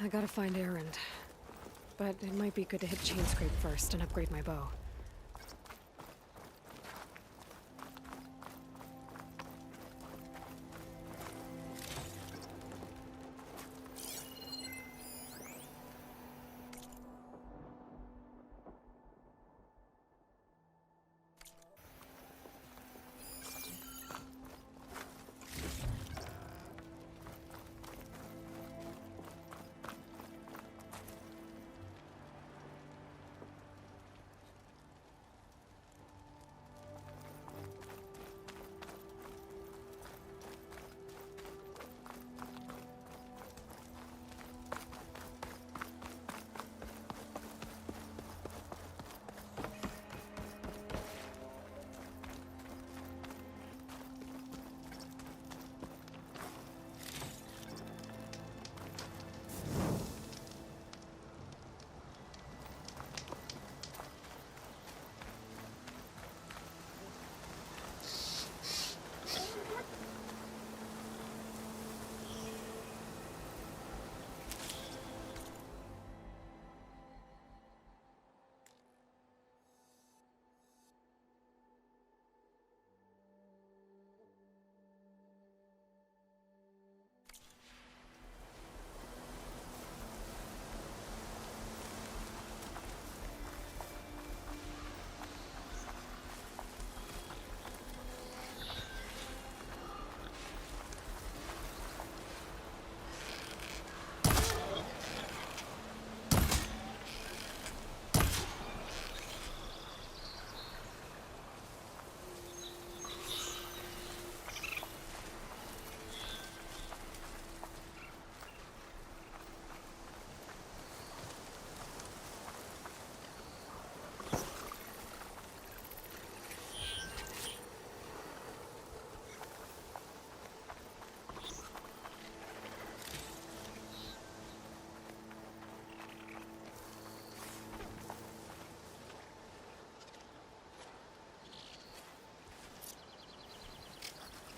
I gotta find Erend. But it might be good to hit Chainscrape first and upgrade my bow.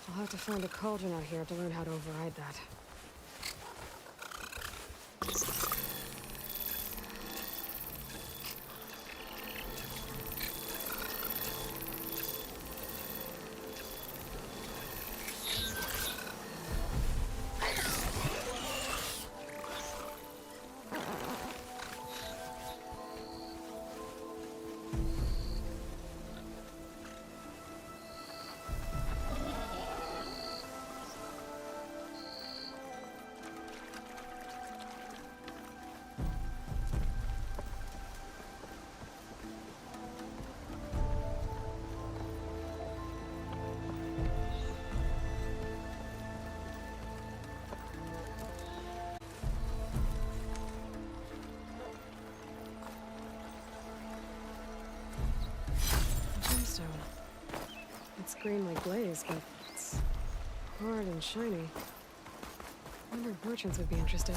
I'll have to find a cauldron out here to learn how to override that. It's green like glaze, but it's hard and shiny. I wonder if merchants would be interested.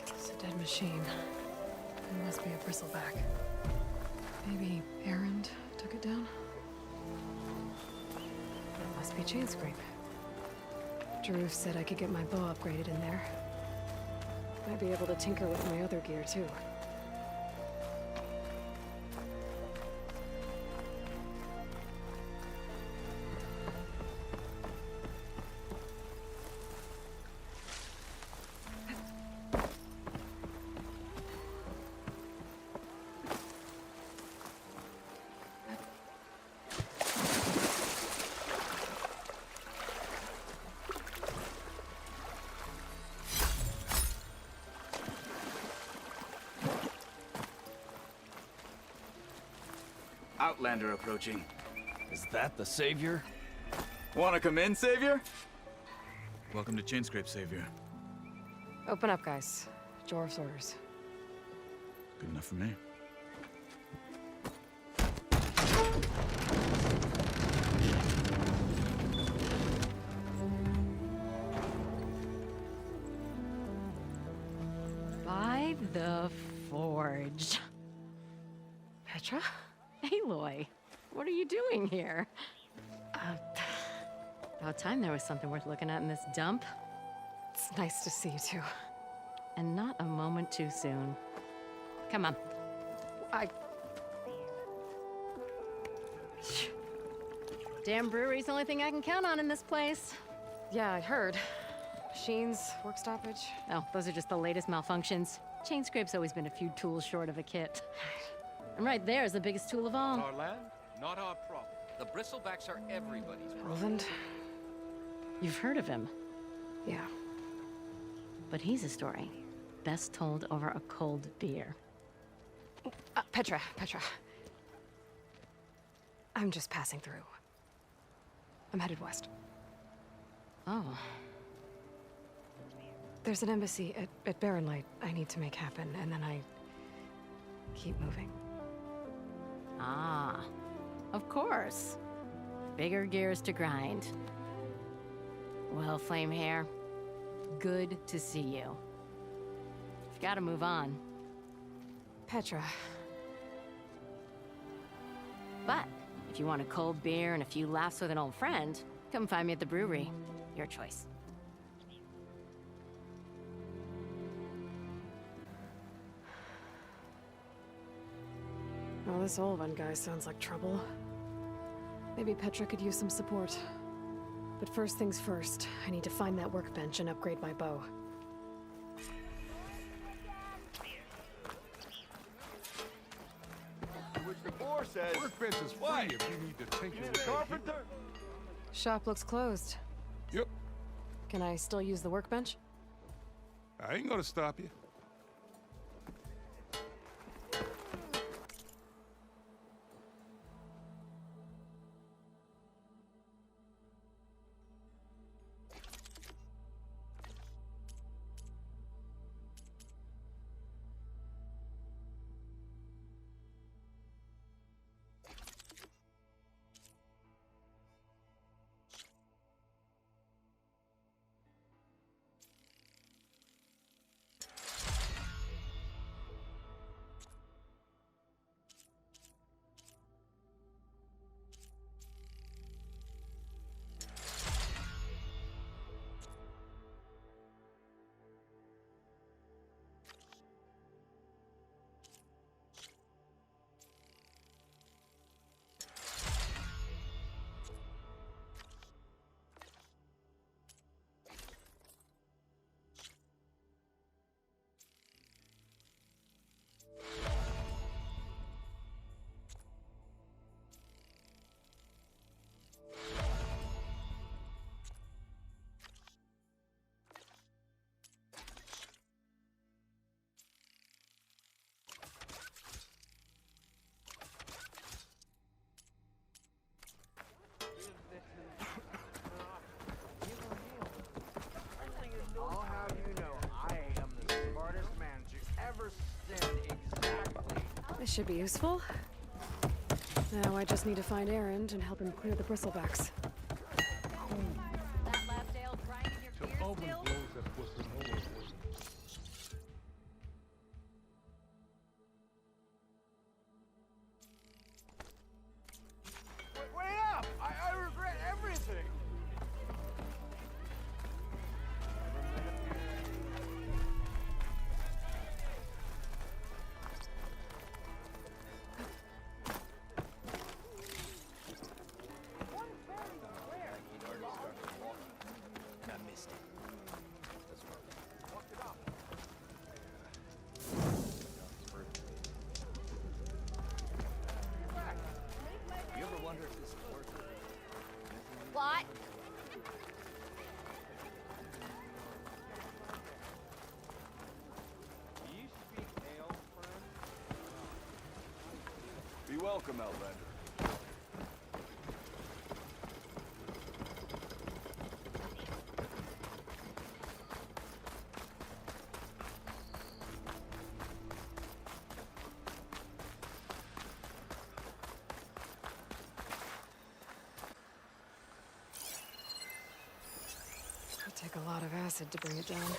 It's a dead machine. It must be a bristleback. Maybe Erend took it down? Must be Chainscrape. Drew said I could get my bow upgraded in there. Might be able to tinker with my other gear, too. Outlander approaching. Is that the Savior? Wanna come in, Savior? Welcome to Chainscrape, Savior. Open up, guys. Jorv's orders. Good enough for me. The Forge. Petra? Aloy, what are you doing here? About time there was something worth looking at in this dump. It's nice to see you too. And not a moment too soon. Come on. Damn brewery's the only thing I can count on in this place. Yeah, I heard. Machines, work stoppage. Oh, those are just the latest malfunctions. Chain Scrape's always been a few tools short of a kit. And right there is the biggest tool of all. Our land, not our problem. The bristlebacks are everybody's problem. Roland? You've heard of him, Yeah. but he's a story best told over a cold beer. Petra. I'm just passing through. I'm headed west. Oh, There's an embassy at Barren Light I need to make happen, and then I keep moving. ah, of course. Bigger gears to grind. Well, Flamehair, good to see you. You've got to move on. Petra. But if you want a cold beer and a few laughs with an old friend, come find me at the brewery. Your choice. Well, this old one guy sounds like trouble. Maybe Petra could use some support. But first things first, I need to find that workbench and upgrade my bow. Which the boar says. Workbench is free if you need to tinker You with need a that carpenter? Shop looks closed. Yep, Can I still use the workbench? I ain't gonna stop you. I'll have you know, I am the smartest man to ever stand exactly. This should be useful. Now I just need to find Erend and help him clear the bristlebacks. That last ale grinding your Till gears Owen still? blows that whistle over. Wait up! I regret everything! You ever wonder if this is worth it? What? Do you speak ale, friend? Be welcome, Outlander. It'll take a lot of acid to bring it down.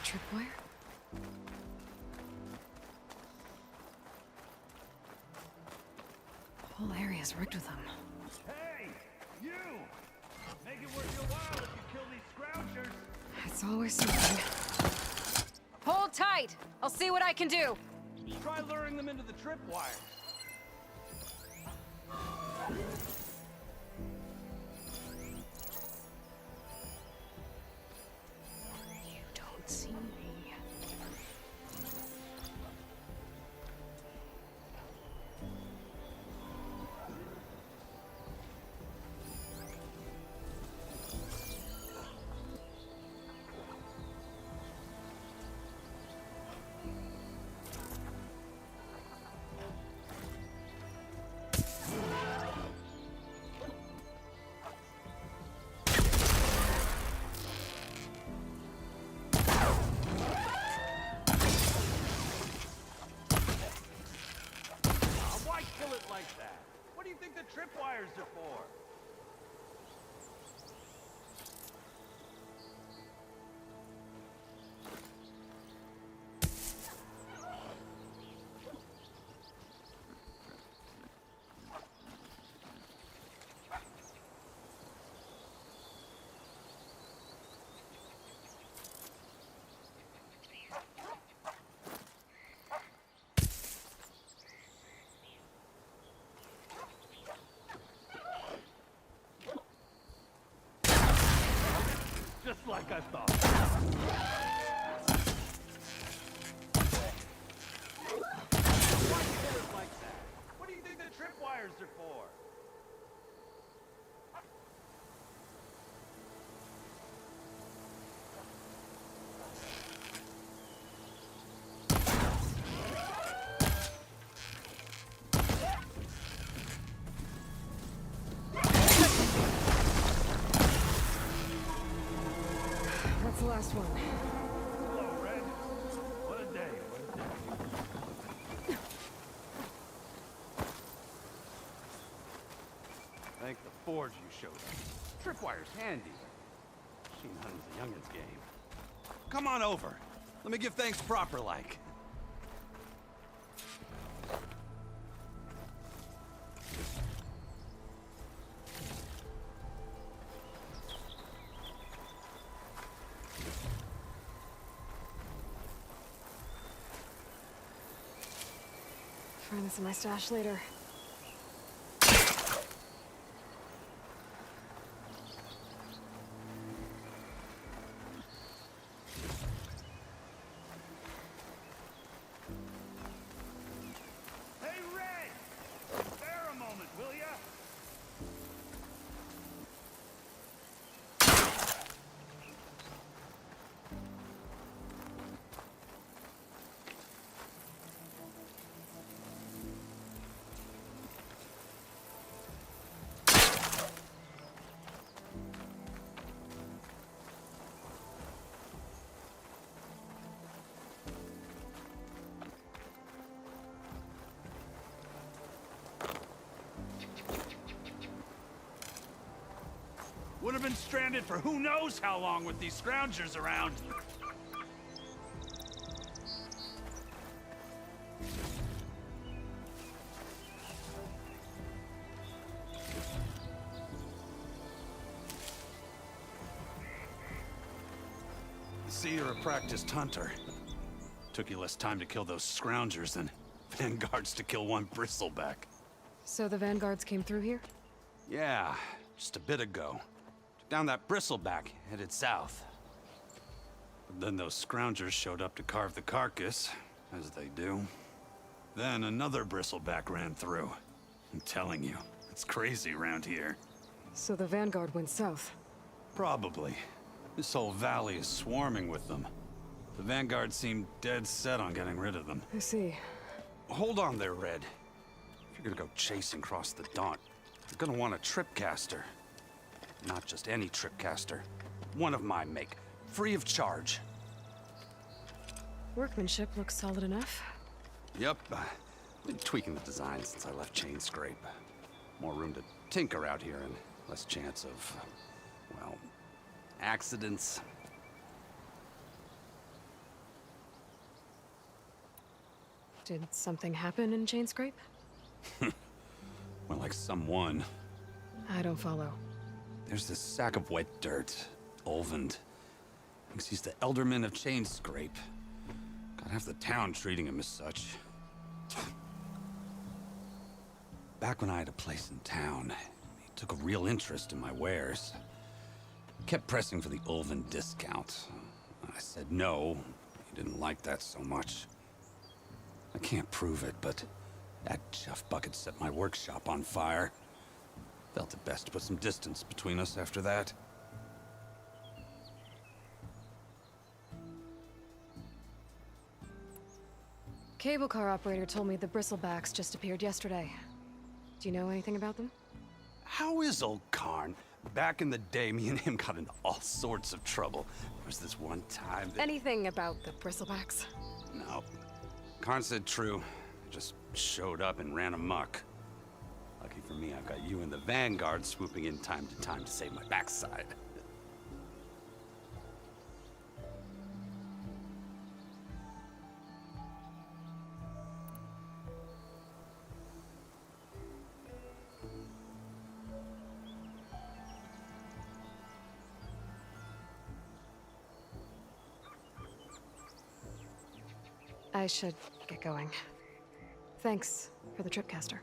tripwire? The whole area's rigged with them. Hey! You! Make it worth your while if you kill these scroungers! It's always something. Hold tight! I'll see what I can do! Try luring them into the tripwire. You don't see me. Why kill it like that? What do you think the tripwires are for? Just like I thought. Why kill it like that? What do you think the tripwires are for? That's the last one. Hello, Red. What a day, what a day. Thank the forge you showed us. Tripwire's handy. Machine hunting's a youngin's game. Come on over. Let me give thanks proper like. Find this in my stash later. Hey, Red! Spare a moment, will ya? Would have been stranded for who knows how long with these scroungers around. I see you're a practiced hunter. Took you less time to kill those scroungers than vanguards to kill one bristleback. So the vanguards came through here? Yeah, just a bit ago. Took down that bristleback, headed south. But then those scroungers showed up to carve the carcass, as they do. Then another bristleback ran through. I'm telling you, it's crazy around here. So the vanguard went south. Probably. This whole valley is swarming with them. The vanguard seemed dead set on getting rid of them. I see. Hold on there, Red. If you're gonna go chasing across the Daunt, you're gonna want a tripcaster. Not just any tripcaster. One of my make. Free of charge. Workmanship looks solid enough. Yep. Been tweaking the design since I left Chain Scrape. More room to tinker out here and less chance of, well, accidents. Did something happen in Chainscrape? Well, like someone. I don't follow. There's this sack of wet dirt, Olvend. Thinks he's the Elderman of Chainscrape. Got half the town treating him as such. Back when I had a place in town, he took a real interest in my wares. Kept pressing for the Olvend discount. I said no. He didn't like that so much. I can't prove it, but that chuff bucket set my workshop on fire. Felt it best to put some distance between us after that. Cable car operator told me the bristlebacks just appeared yesterday. Do you know anything about them? How is old Karn? Back in the day, me and him got into all sorts of trouble. There was this one time that... Anything about the bristlebacks? No. Karn said true. Just showed up and ran amok. Lucky for me, I've got you and the Vanguard swooping in time to save my backside. I should get going. Thanks for the tripcaster.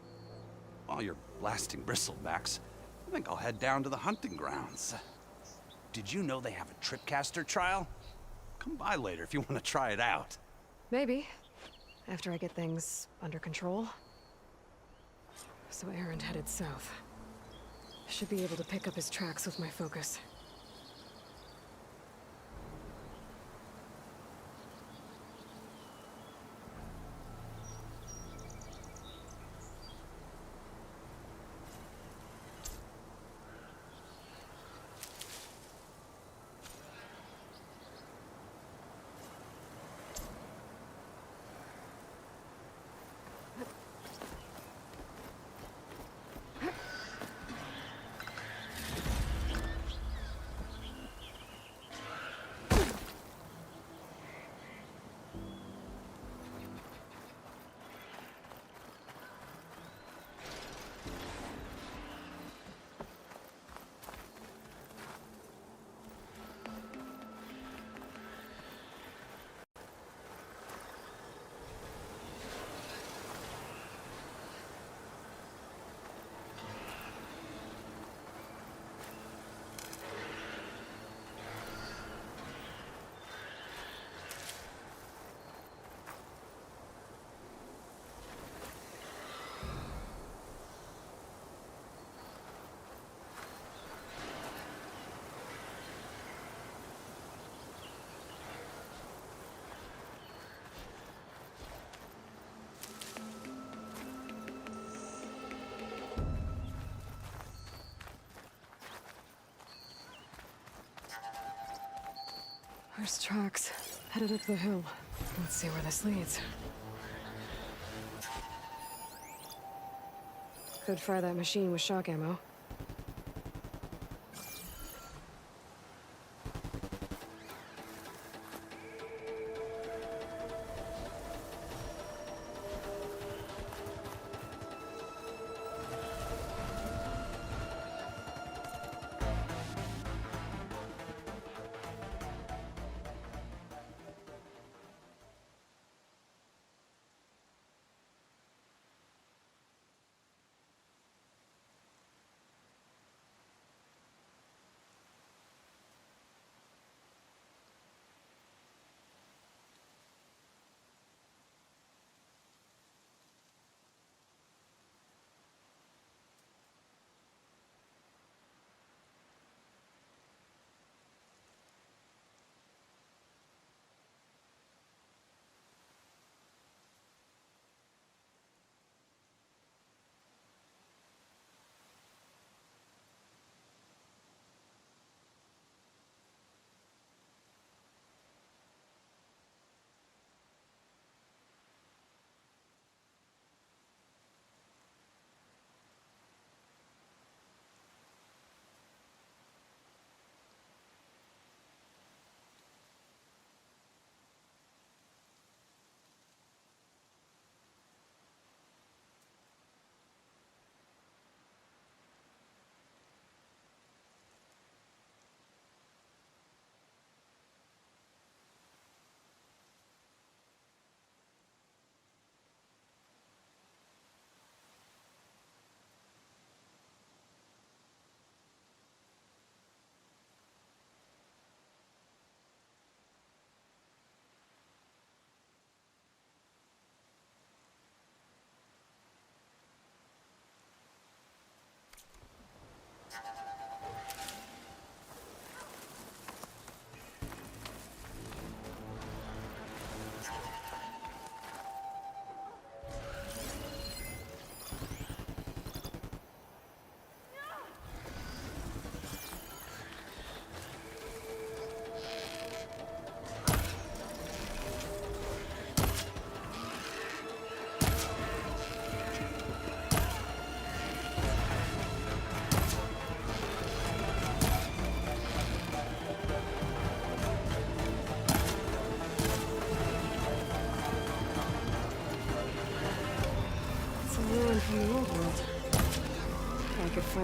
While you're blasting bristlebacks, I think I'll head down to the hunting grounds. Did you know they have a tripcaster trial? Come by later if you want to try it out. Maybe. After I get things under control. So Aaron headed south. Should be able to pick up his tracks with my focus. There's tracks headed up the hill. Let's see where this leads. Could fry that machine with shock ammo.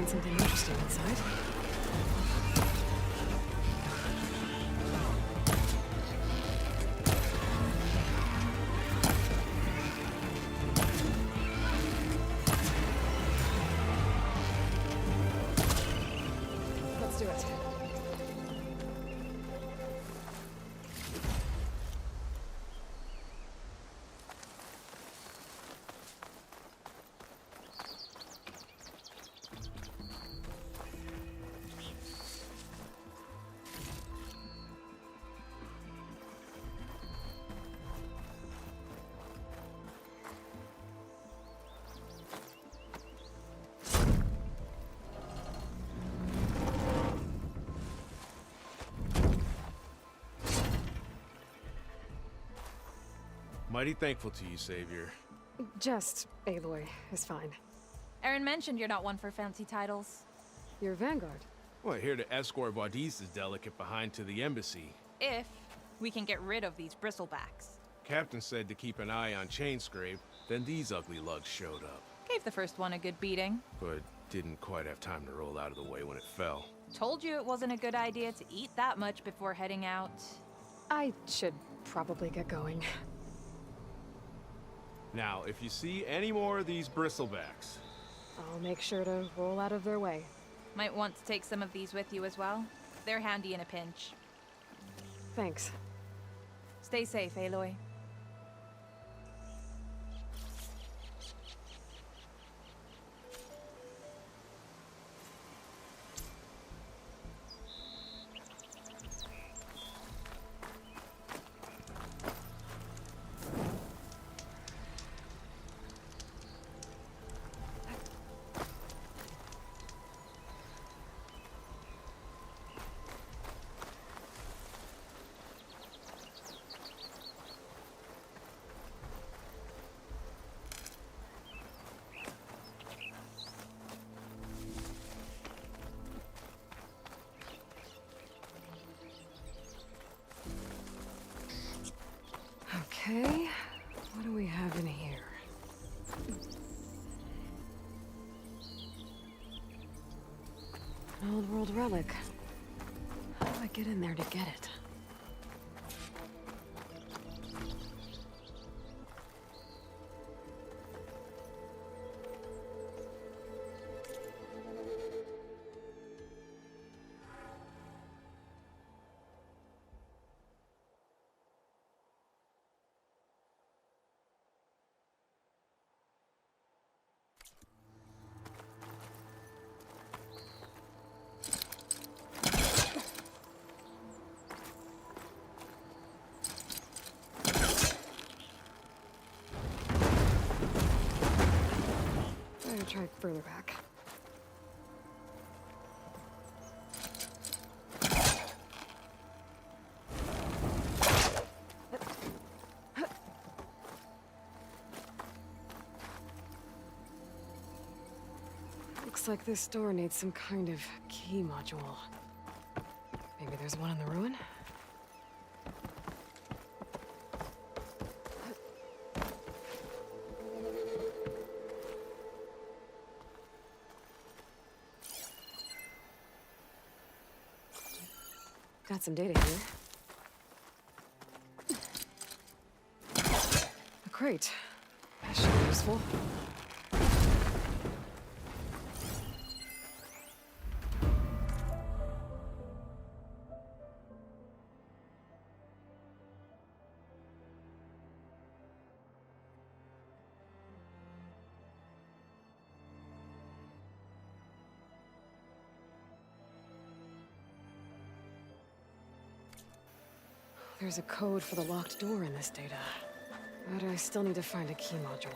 find something interesting inside. Let's do it. Mighty thankful to you, Savior. Just Aloy is fine. Aaron mentioned you're not one for fancy titles. Your vanguard. Well, here to escort Wadis' delicate behind to the embassy. If we can get rid of these bristlebacks. Captain said to keep an eye on Chainscrape, then these ugly lugs showed up. Gave the first one a good beating. But didn't quite have time to roll out of the way when it fell. Told you it wasn't a good idea to eat that much before heading out. I should probably get going. Now, if you see any more of these bristlebacks... I'll make sure to roll out of their way. Might want to take some of these with you as well. They're handy in a pinch. Thanks. Stay safe, Aloy. Okay, what do we have in here? An old world relic. How do I get in there to get it? Better try further back. Looks like this door needs some kind of key module. Maybe there's one in the ruin? Got some data here. A crate. That should be useful. There's a code for the locked door in this data. But I still need to find a key module.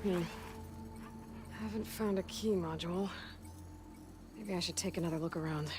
Haven't found a key module. Maybe I should take another look around.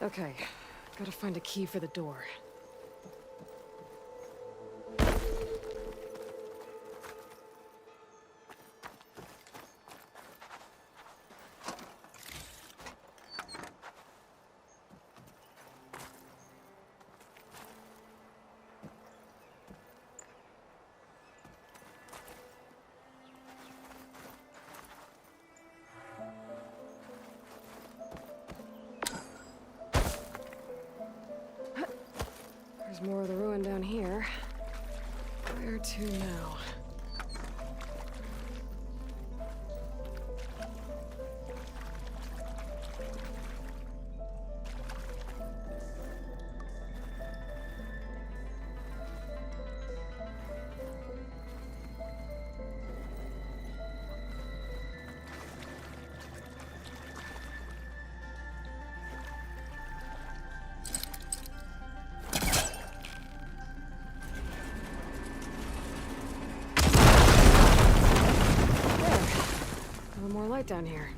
Okay, gotta find a key for the door. There's more of the ruin down here. Where to now? More light down here.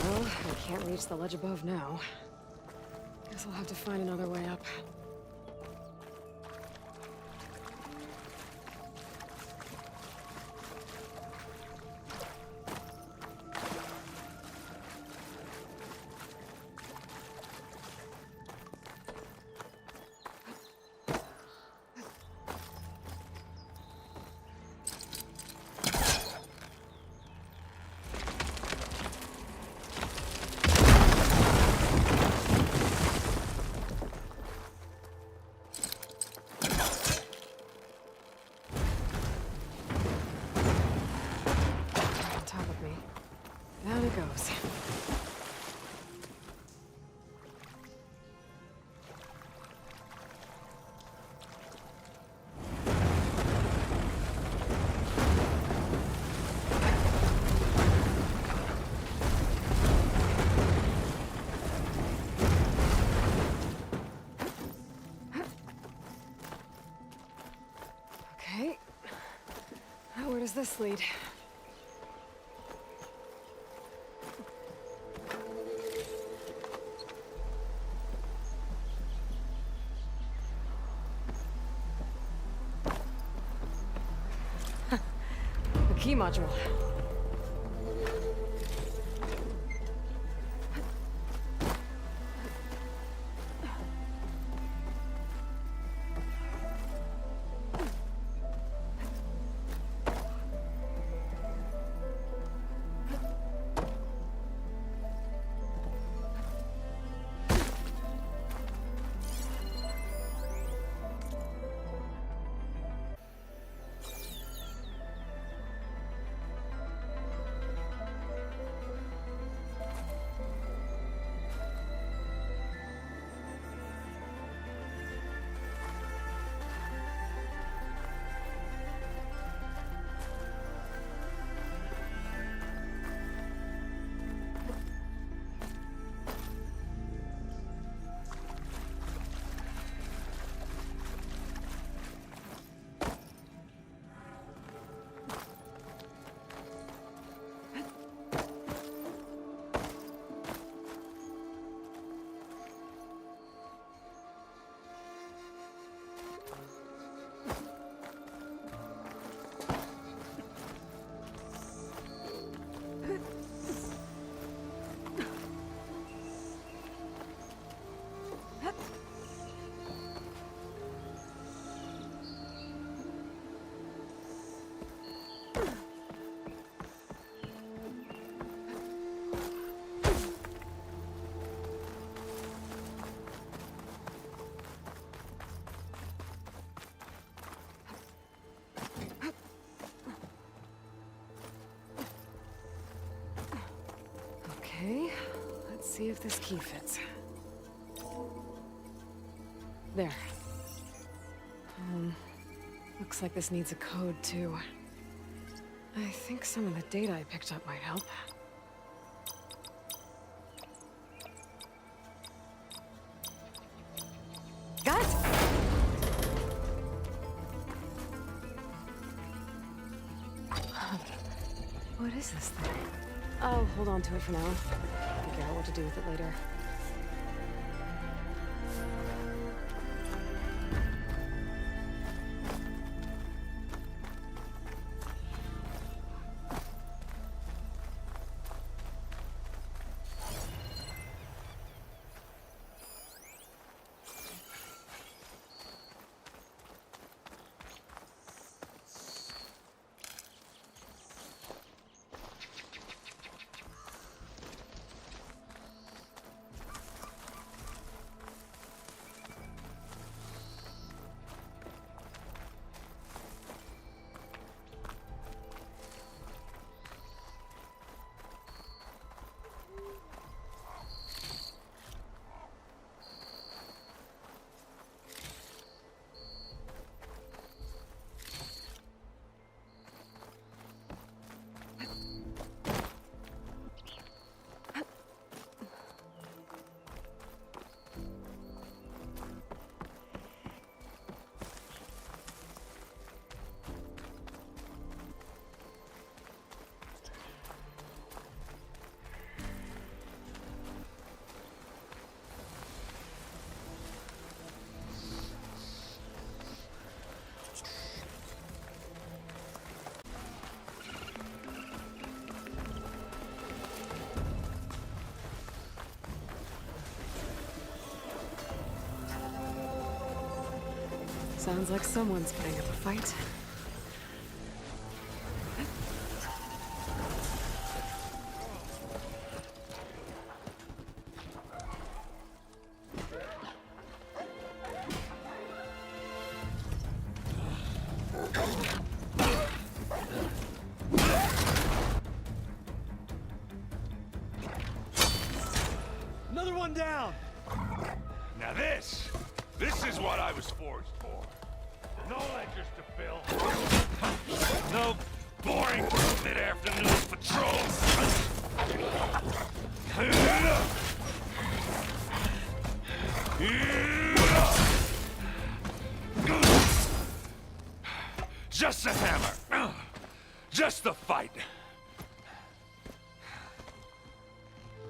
Well, I can't reach the ledge above now. Guess I'll have to find another way up. On top of me. Down it goes. Okay. Now where does this lead? The key module. Okay, let's see if this key fits. There. Looks like this needs a code too. I think some of the data I picked up might help. Got it! What is this thing? I'll hold on to it for now. Figure out what to do with it later. Sounds like someone's putting up a fight. Another one down! Now this is what I was forged for. No ledgers to fill. No boring mid-afternoon patrols. Just a hammer. Just the fight.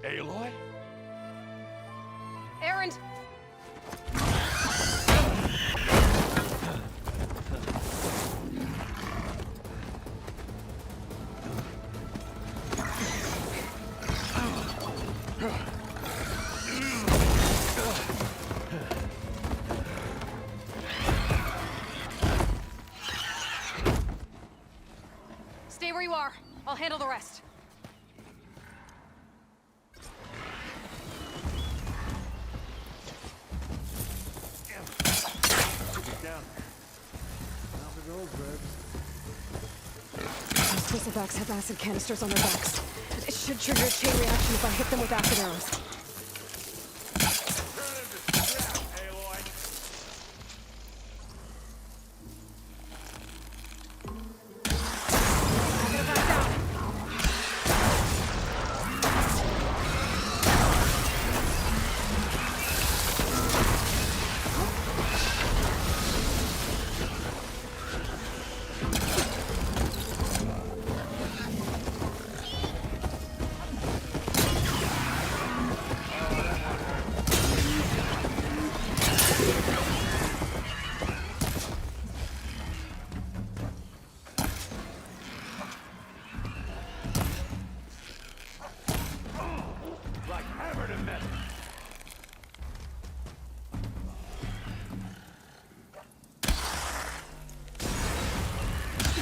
Aloy? Erend! Stay where you are. I'll handle the rest. Those thistlebacks have acid canisters on their backs. It should trigger a chain reaction if I hit them with acid arrows.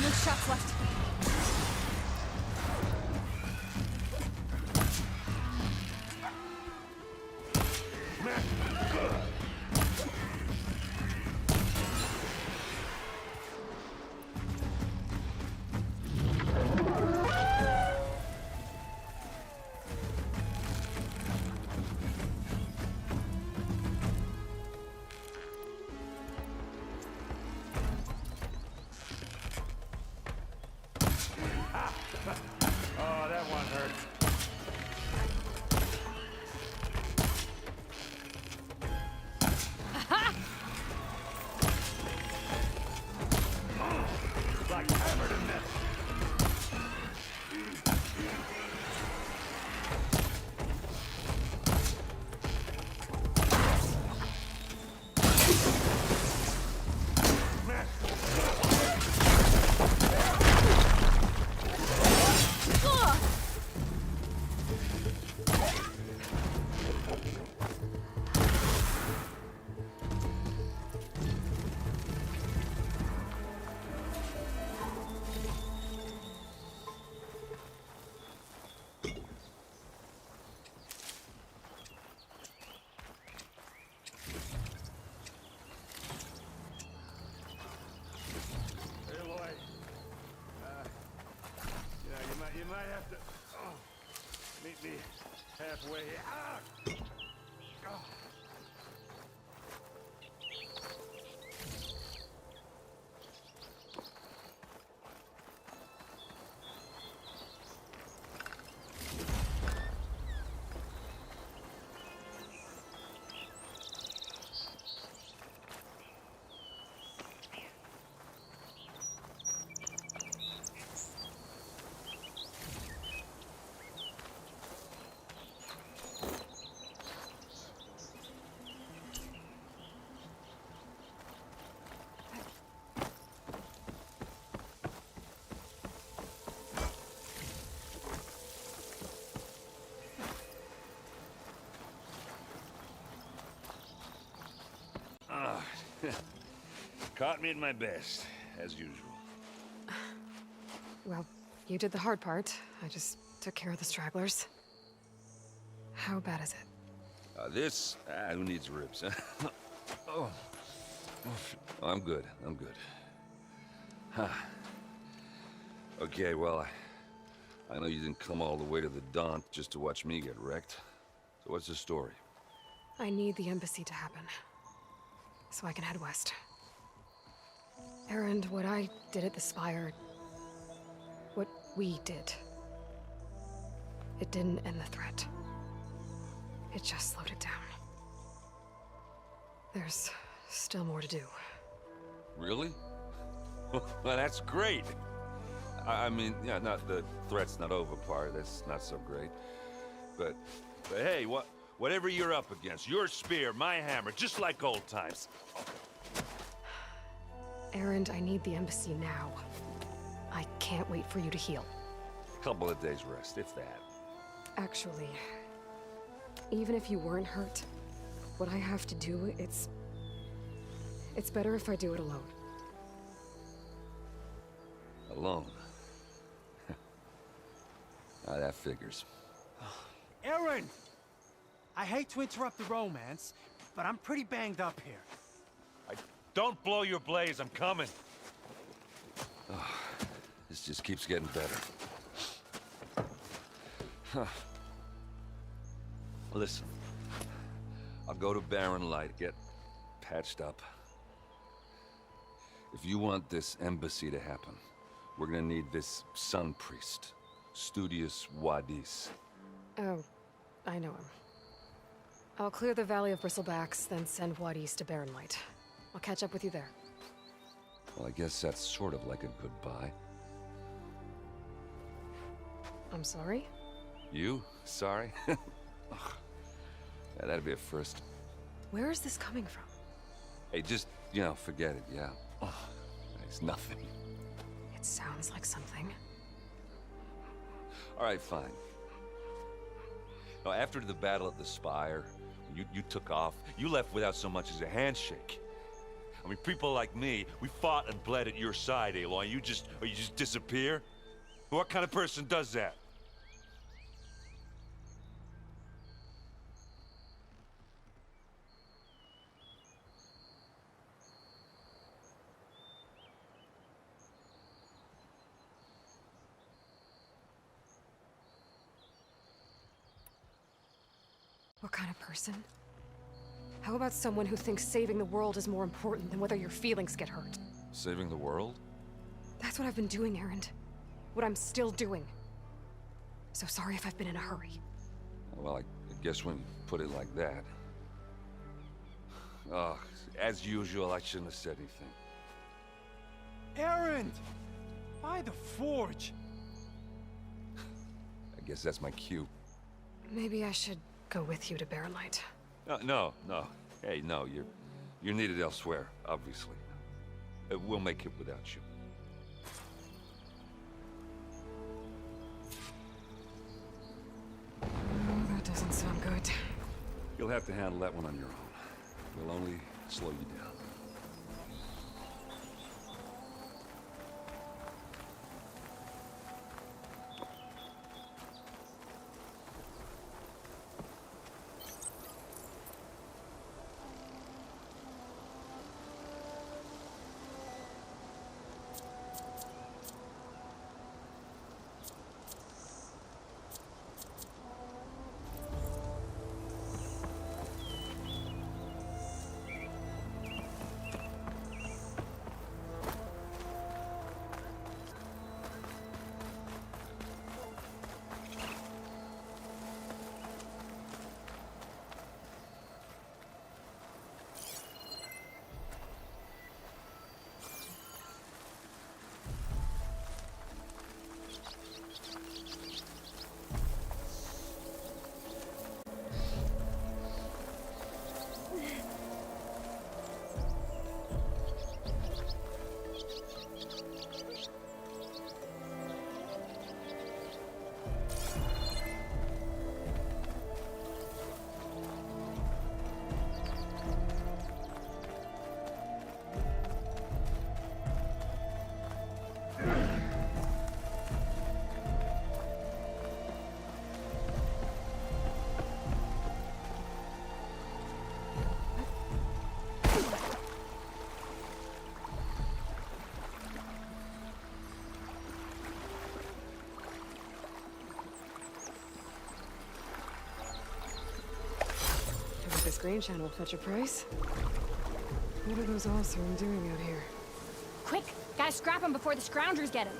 No shots left. Oh, that one hurt. Like hammered in this. You might have to meet me halfway here. Ah! Oh. Caught me at my best, as usual. Well, you did the hard part. I just took care of the stragglers. How bad is it? Who needs ribs, huh? Oh. I'm good, I'm good. Huh. Okay, well, I know you didn't come all the way to the Daunt just to watch me get wrecked. So what's the story? I need the embassy to happen, so I can head west. Erend, what I did at the Spire, what we did, it didn't end the threat. It just slowed it down. There's still more to do. Really? Well, that's great. I mean, yeah, not the threat's not over part, that's not so great. But hey, whatever you're up against, your spear, my hammer, just like old times. Erend, I need the embassy now. I can't wait for you to heal. Couple of days rest, if that. Actually, even if you weren't hurt, what I have to do, it's better if I do it alone. Alone? Ah, that figures. Aaron! I hate to interrupt the romance, but I'm pretty banged up here. Don't blow your blaze, I'm coming. Oh, this just keeps getting better. Huh. Listen, I'll go to Barren Light, get patched up. If you want this embassy to happen, we're gonna need this Sun Priest, Studious Wadis. Oh, I know him. I'll clear the Valley of Bristlebacks, then send Wadis to Barren Light. I'll catch up with you there. Well, I guess that's sort of like a goodbye. I'm sorry? You? Sorry? Ugh. Yeah, that'd be a first. Where is this coming from? Hey, just, forget it, yeah. Ugh. It's nothing. It sounds like something. All right, fine. Now, after the battle at the Spire, you took off, you left without so much as a handshake. I mean, people like me, we fought and bled at your side, Aloy. You just disappear? What kind of person does that? What kind of person? How about someone who thinks saving the world is more important than whether your feelings get hurt? Saving the world? That's what I've been doing, Erend. What I'm still doing. So sorry if I've been in a hurry. Well, I guess when you put it like that. Oh, as usual, I shouldn't have said anything. Erend! By the Forge! I guess that's my cue. Maybe I should go with you to Barren Light. No. Hey, no, you're needed elsewhere, obviously. We'll make it without you. That doesn't sound good. You'll have to handle that one on your own. We'll only slow you down. this green channel will fetch a price. What are those Oseram doing out here? Quick! Gotta scrap him before the scroungers get him.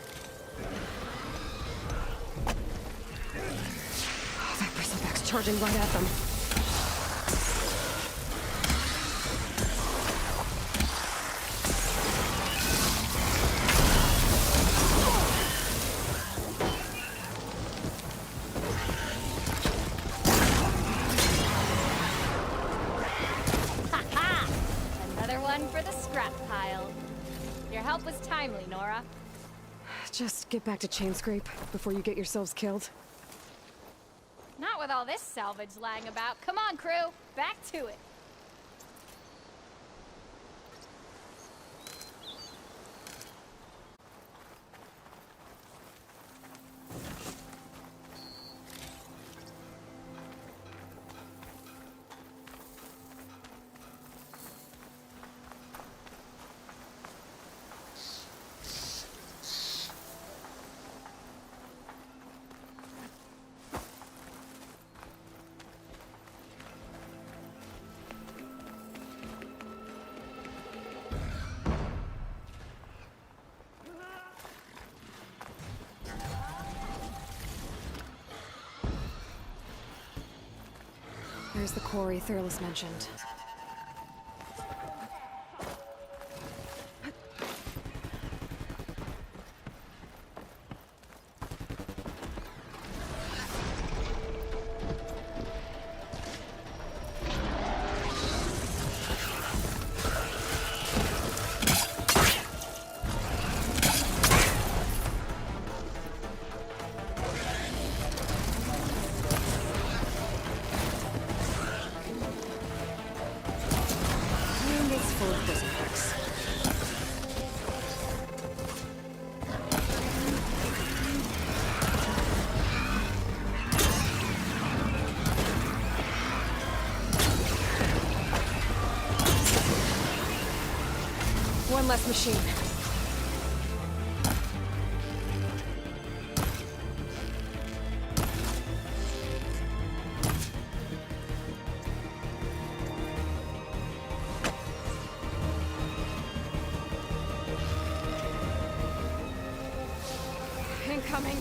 Oh, that bristleback's charging right at them. Help was timely, Nora. Just get back to Chainscrape before you get yourselves killed. Not with all this salvage lying about. Come on, crew. Back to it. There's the quarry Thurles mentioned. One less machine. Incoming.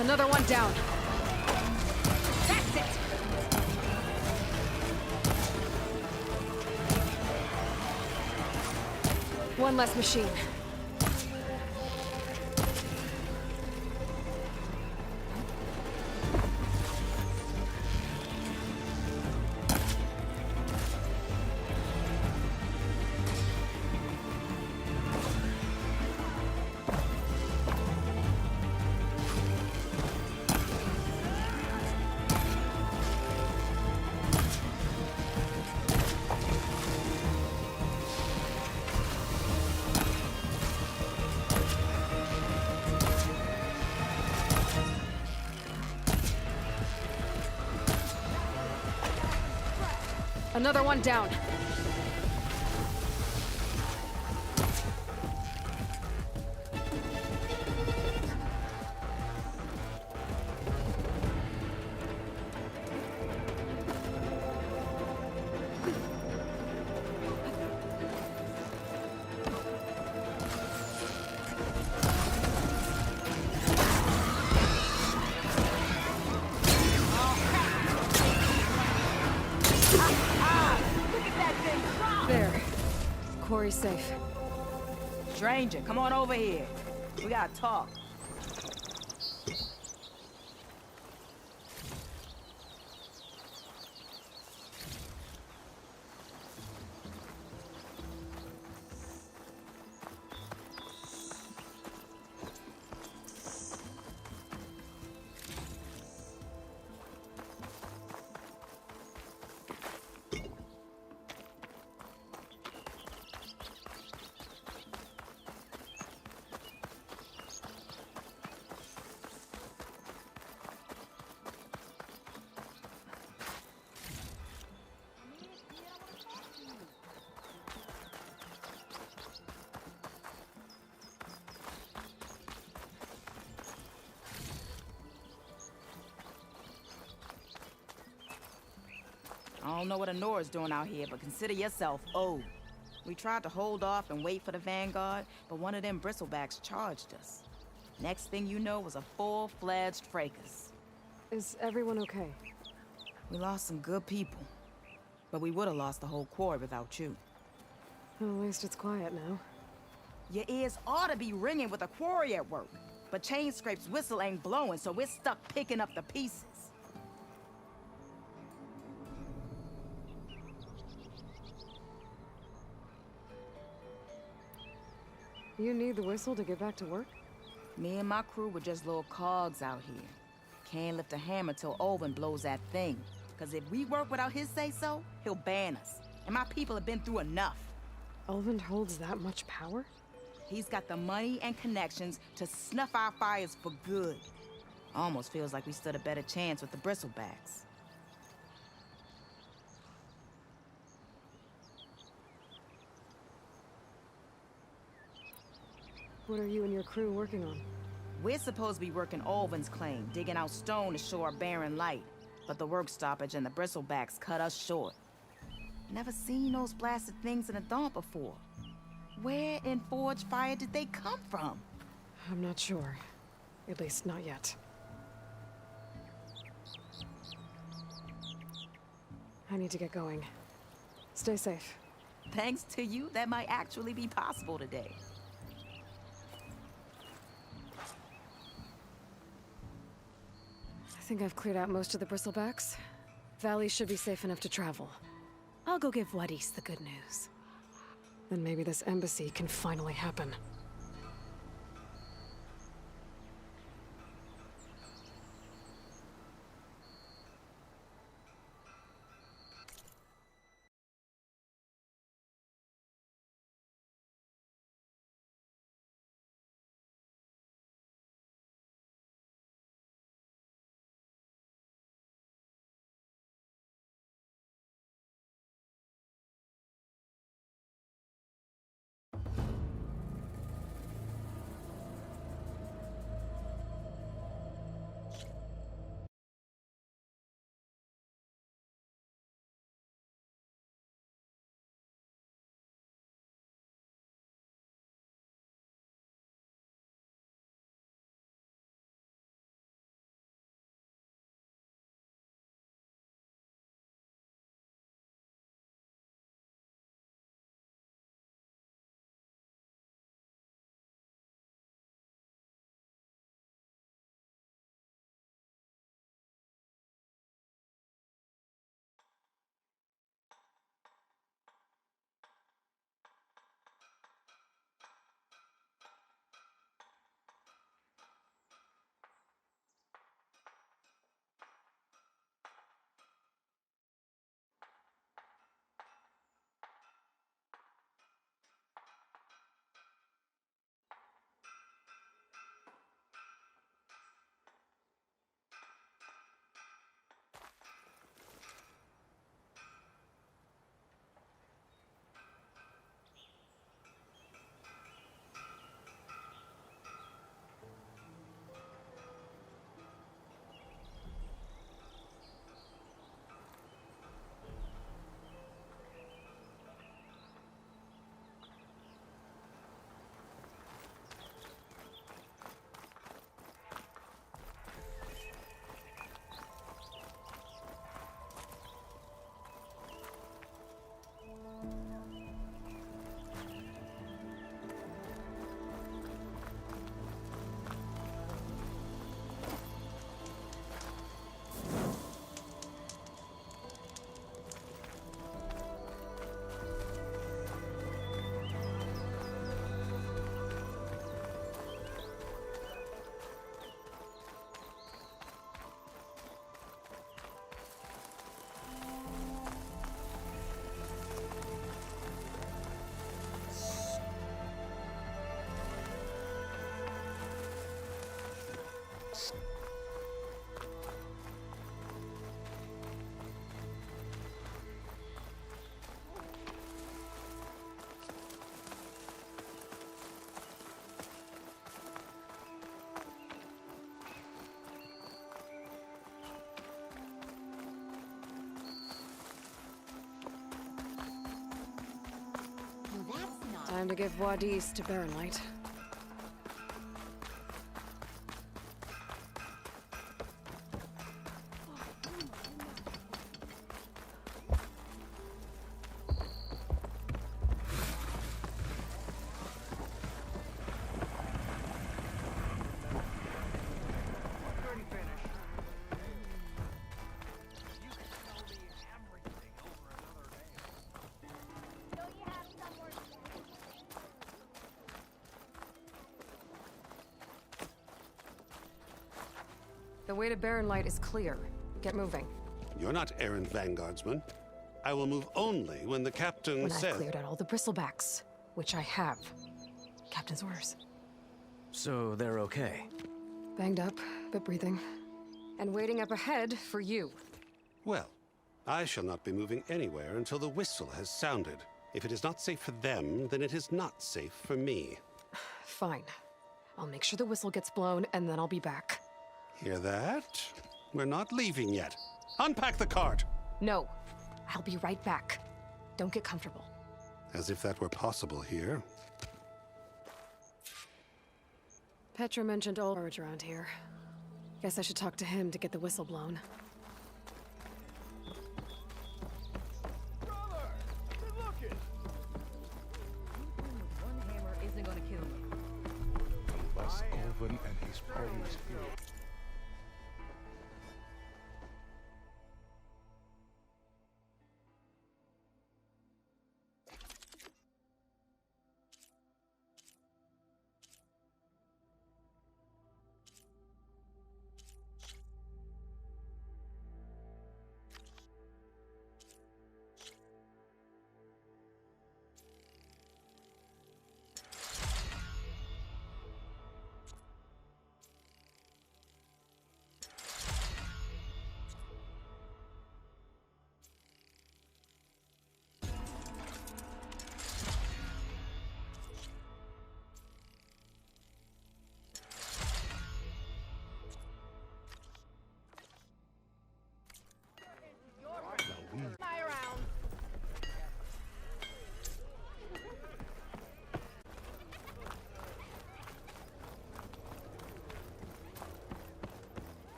Another one down. That's it! One less machine. Another one down. There. Quarry's safe. Stranger, come on over here. We gotta talk. I don't know what Honora's doing out here, but consider yourself owed. We tried to hold off and wait for the Vanguard, but one of them bristlebacks charged us. Next thing you know was a full-fledged fracas. Is everyone okay? We lost some good people, but we would have lost the whole quarry without you. Well, at least it's quiet now. Your ears ought to be ringing with a quarry at work, but Chainscrape's whistle ain't blowing, so we're stuck picking up the pieces. You need the whistle to get back to work? Me and my crew were just little cogs out here. Can't lift a hammer till Olvin blows that thing. Cause if we work without his say-so, he'll ban us. And my people have been through enough. Olvin holds that much power? He's got the money and connections to snuff our fires for good. Almost feels like we stood a better chance with the bristlebacks. What are you and your crew working on? We're supposed to be working Olvin's claim, digging out stone to show our barren light. But the work stoppage and the bristlebacks cut us short. Never seen those blasted things in a Daunt before. Where in Forge Fire did they come from? I'm not sure. At least not yet. I need to get going. Stay safe. Thanks to you, that might actually be possible today. I think I've cleared out most of the bristlebacks. Valley should be safe enough to travel. I'll go give Wadis the good news. Then maybe this embassy can finally happen. Time to give Wadis to Barren Light. Pretty finished. The way to Barren Light is clear. Get moving. You're not errant vanguardsman. I will move only when the captain When says... I've cleared out all the bristlebacks, which I have. Captain's orders. So they're okay? Banged up, but breathing. And waiting up ahead for you. Well, I shall not be moving anywhere until the whistle has sounded. If it is not safe for them, then it is not safe for me. Fine. I'll make sure the whistle gets blown, and then I'll be back. Hear that? We're not leaving yet. Unpack the cart! No. I'll be right back. Don't get comfortable. As if that were possible here. Petra mentioned Ulrich around here. Guess I should talk to him to get the whistle blown. Brother! Good looking! One hammer isn't gonna kill you. Unless Olvin and his parties here.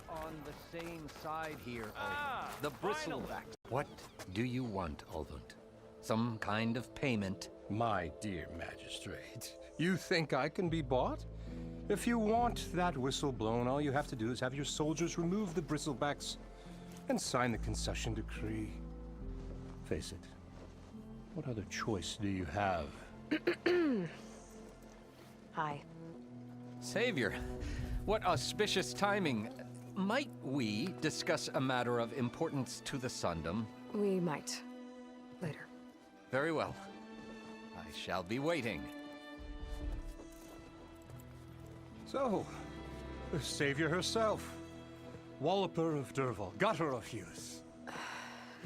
On the same side here. The bristleback. What do you want, Ulvund? Some kind of payment? My dear magistrate, you think I can be bought? If you want that whistle blown, all you have to do is have your soldiers remove the bristlebacks and sign the concession decree. Face it, what other choice do you have? Hi. Savior, what auspicious timing. Might we discuss a matter of importance to the Sundom? We might. Later. Very well. I shall be waiting. So, the savior herself. Walloper of Derval, gutter of youth.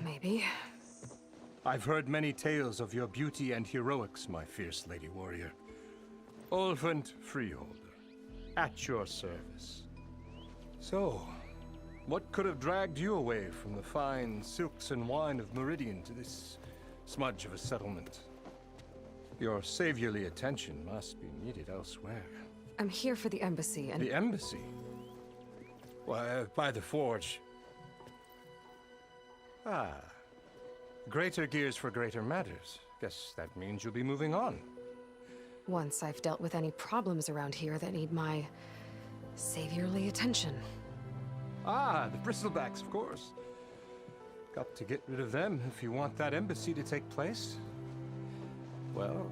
Maybe. I've heard many tales of your beauty and heroics, my fierce lady warrior. Ulvund Freeholder, at your service. So, what could have dragged you away from the fine silks and wine of Meridian to this smudge of a settlement? Your saviorly attention must be needed elsewhere. I'm here for the embassy and... The embassy? Why, by the forge. Ah. Greater gears for greater matters. Guess that means you'll be moving on. Once I've dealt with any problems around here that need my saviorly attention. Ah, the bristlebacks, of course. Got to get rid of them if you want that embassy to take place. Well,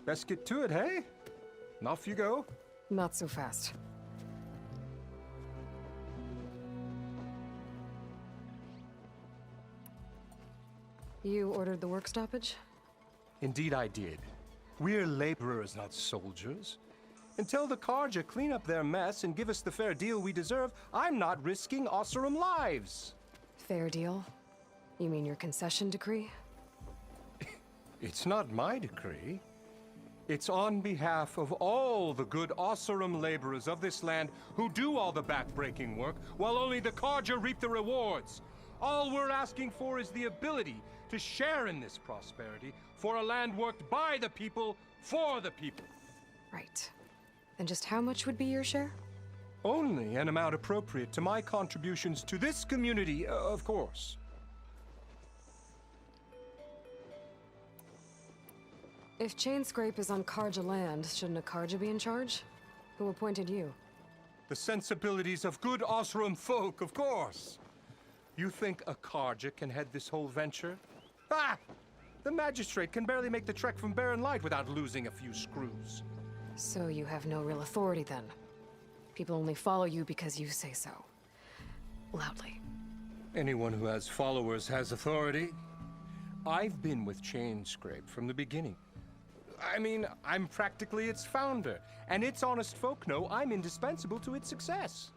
best get to it, hey? And off you go. Not so fast. You ordered the work stoppage? Indeed I did. We're laborers, not soldiers. Until the Carja clean up their mess and give us the fair deal we deserve, I'm not risking Osseram lives. Fair deal? You mean your concession decree? It's not my decree. It's on behalf of all the good Osseram laborers of this land who do all the back-breaking work, while only the Carja reap the rewards. All we're asking for is the ability to share in this prosperity for a land worked by the people, for the people. Right. And just how much would be your share? Only an amount appropriate to my contributions to this community, of course. If Chainscrape is on Karja land, shouldn't a Karja be in charge? Who appointed you? The sensibilities of good Osram folk, of course. You think a Karja can head this whole venture? Ah! The magistrate can barely make the trek from Barren Light without losing a few screws. So you have no real authority then? People only follow you because you say so. Loudly. Anyone who has followers has authority. I've been with Chainscrape from the beginning. I mean, I'm practically its founder, and its honest folk know I'm indispensable to its success.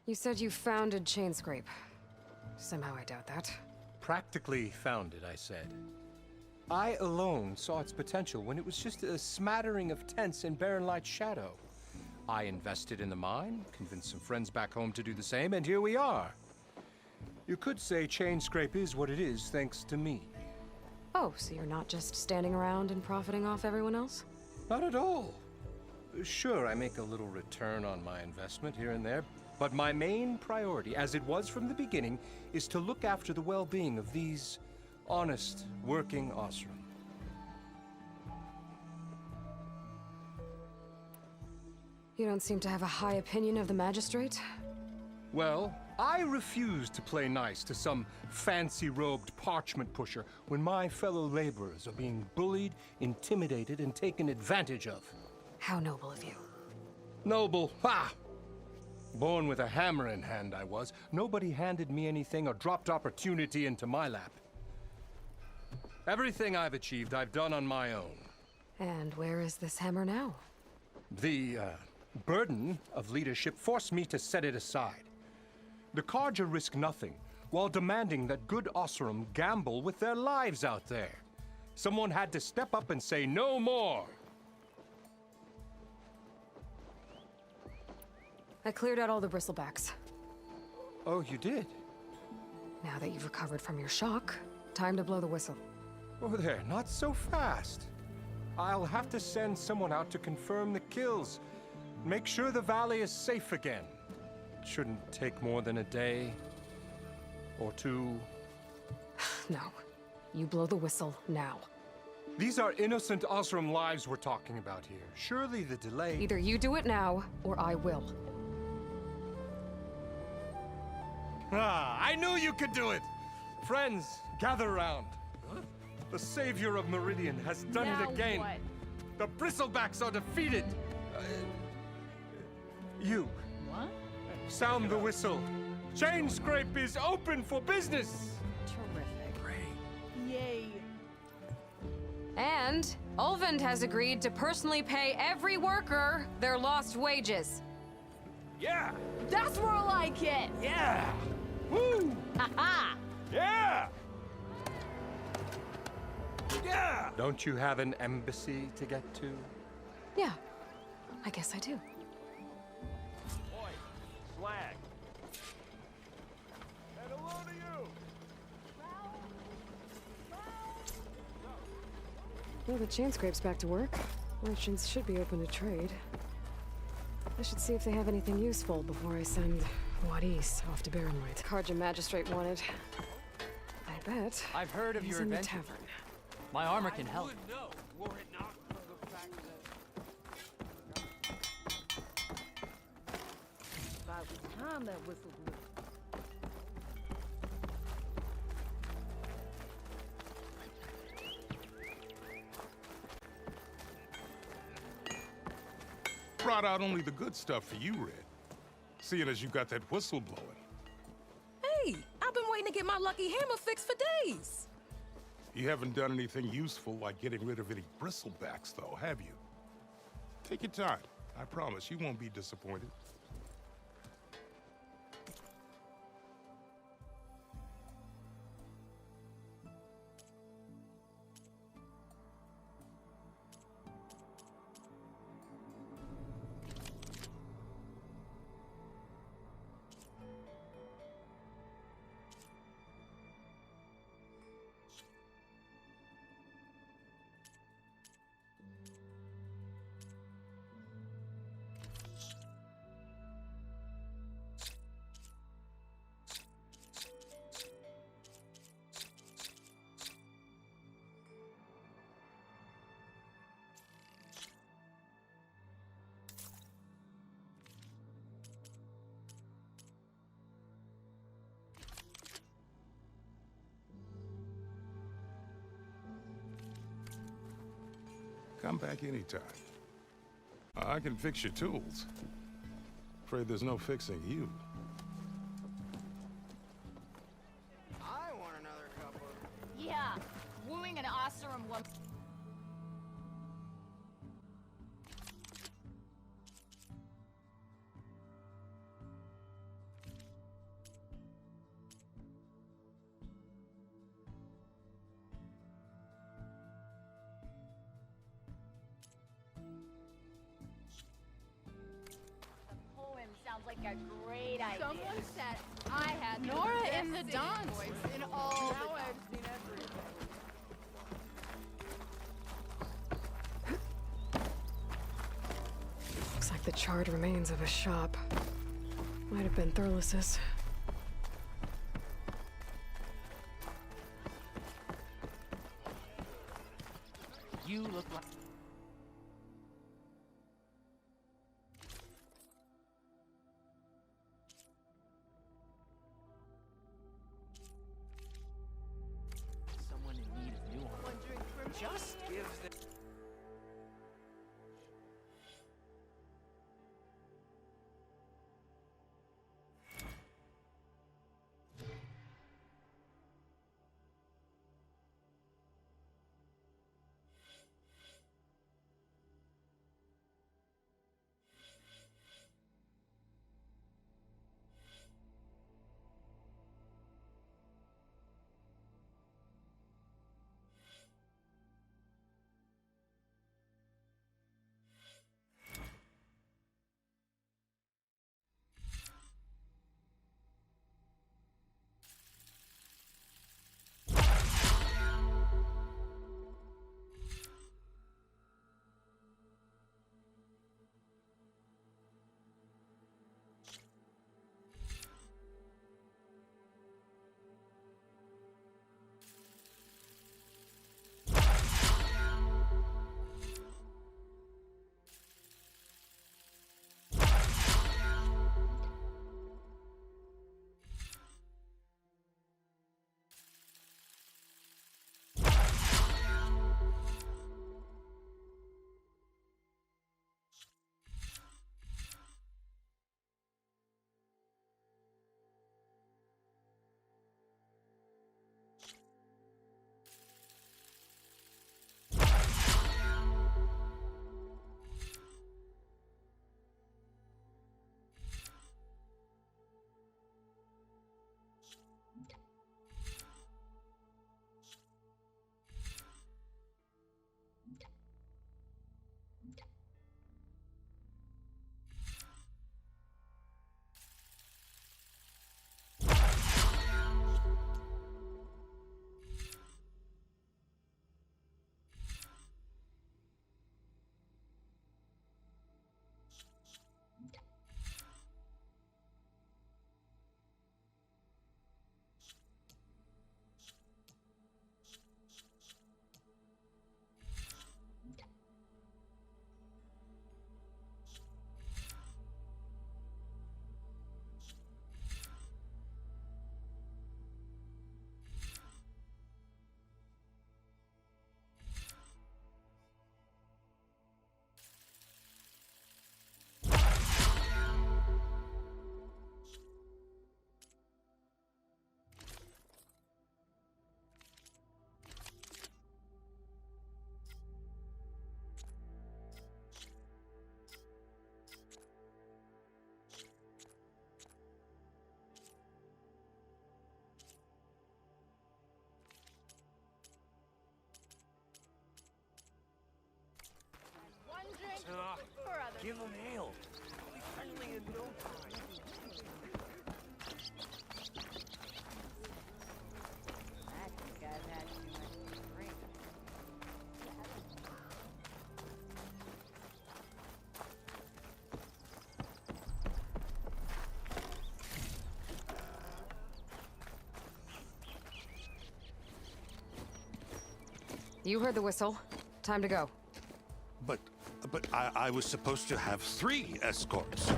You said you founded Chainscrape. Somehow I doubt that. Practically founded, I said. I alone saw its potential when it was just a smattering of tents in Barren Light's shadow. I invested in the mine, convinced some friends back home to do the same, and here we are. You could say Chainscrape is what it is thanks to me. Oh, so you're not just standing around and profiting off everyone else? Not at all. Sure, I make a little return on my investment here and there, but my main priority, as it was from the beginning, is to look after the well-being of these honest, working Osram. You don't seem to have a high opinion of the magistrate? Well, I refuse to play nice to some fancy-robed parchment pusher when my fellow laborers are being bullied, intimidated, and taken advantage of. How noble of you. Noble? Ha! Born with a hammer in hand, I was. Nobody handed me anything or dropped opportunity into my lap. Everything I've achieved, I've done on my own. And where is this hammer now? The, burden of leadership forced me to set it aside. The Karja risk nothing, while demanding that good Osram gamble with their lives out there. Someone had to step up and say no more. I cleared out all the bristlebacks. Oh, you did? Now that you've recovered from your shock, time to blow the whistle. Oh there, not so fast. I'll have to send someone out to confirm the kills. Make sure the valley is safe again. It shouldn't take more than a day or two. No. You blow the whistle now. These are innocent Osram lives we're talking about here. Surely the delay... Either you do it now, or I will. Ah, I knew you could do it! Friends, gather around. The savior of Meridian has done Now it again. what? The bristlebacks are defeated. You. What? Sound the whistle. Chainscrape is open for business. Terrific. Great. Yay. And Ulvund has agreed to personally pay every worker their lost wages. Yeah. That's more like it. Yeah. Woo. Ha-ha. Yeah. Yeah. Don't you have an embassy to get to? Yeah, I guess I do. Boy, swag. And hello to you. Well, the Chainscrape's back to work. Merchants should be open to trade. I should see if they have anything useful before I send Wadis off to Barren Light. Karja Magistrate wanted. I bet. I've heard of he's your in the adventure. tavern. My armor can help. Were it not for the fact that... About time that whistle blew. Brought out only the good stuff for you, Red. Seeing as you got that whistle blowing. Hey, I've been waiting to get my lucky hammer fixed for days. You haven't done anything useful like getting rid of any bristlebacks, though, have you? Take your time. I promise you won't be disappointed. Come back anytime. I can fix your tools. Afraid there's no fixing you. I want another cup of... Yeah, wooing an Oseram woman. Sounds like a great idea. Someone said I had Nora the in the best Daunt. voice in all the I've seen everything. Looks like the charred remains of a shop. Might have been Thurles's. You look like... someone in need of new armor. Just give them... Give them ale. They'll be friendly in no time. I think I've had too much to drink. You heard the whistle. Time to go. But I was supposed to have 3 escorts.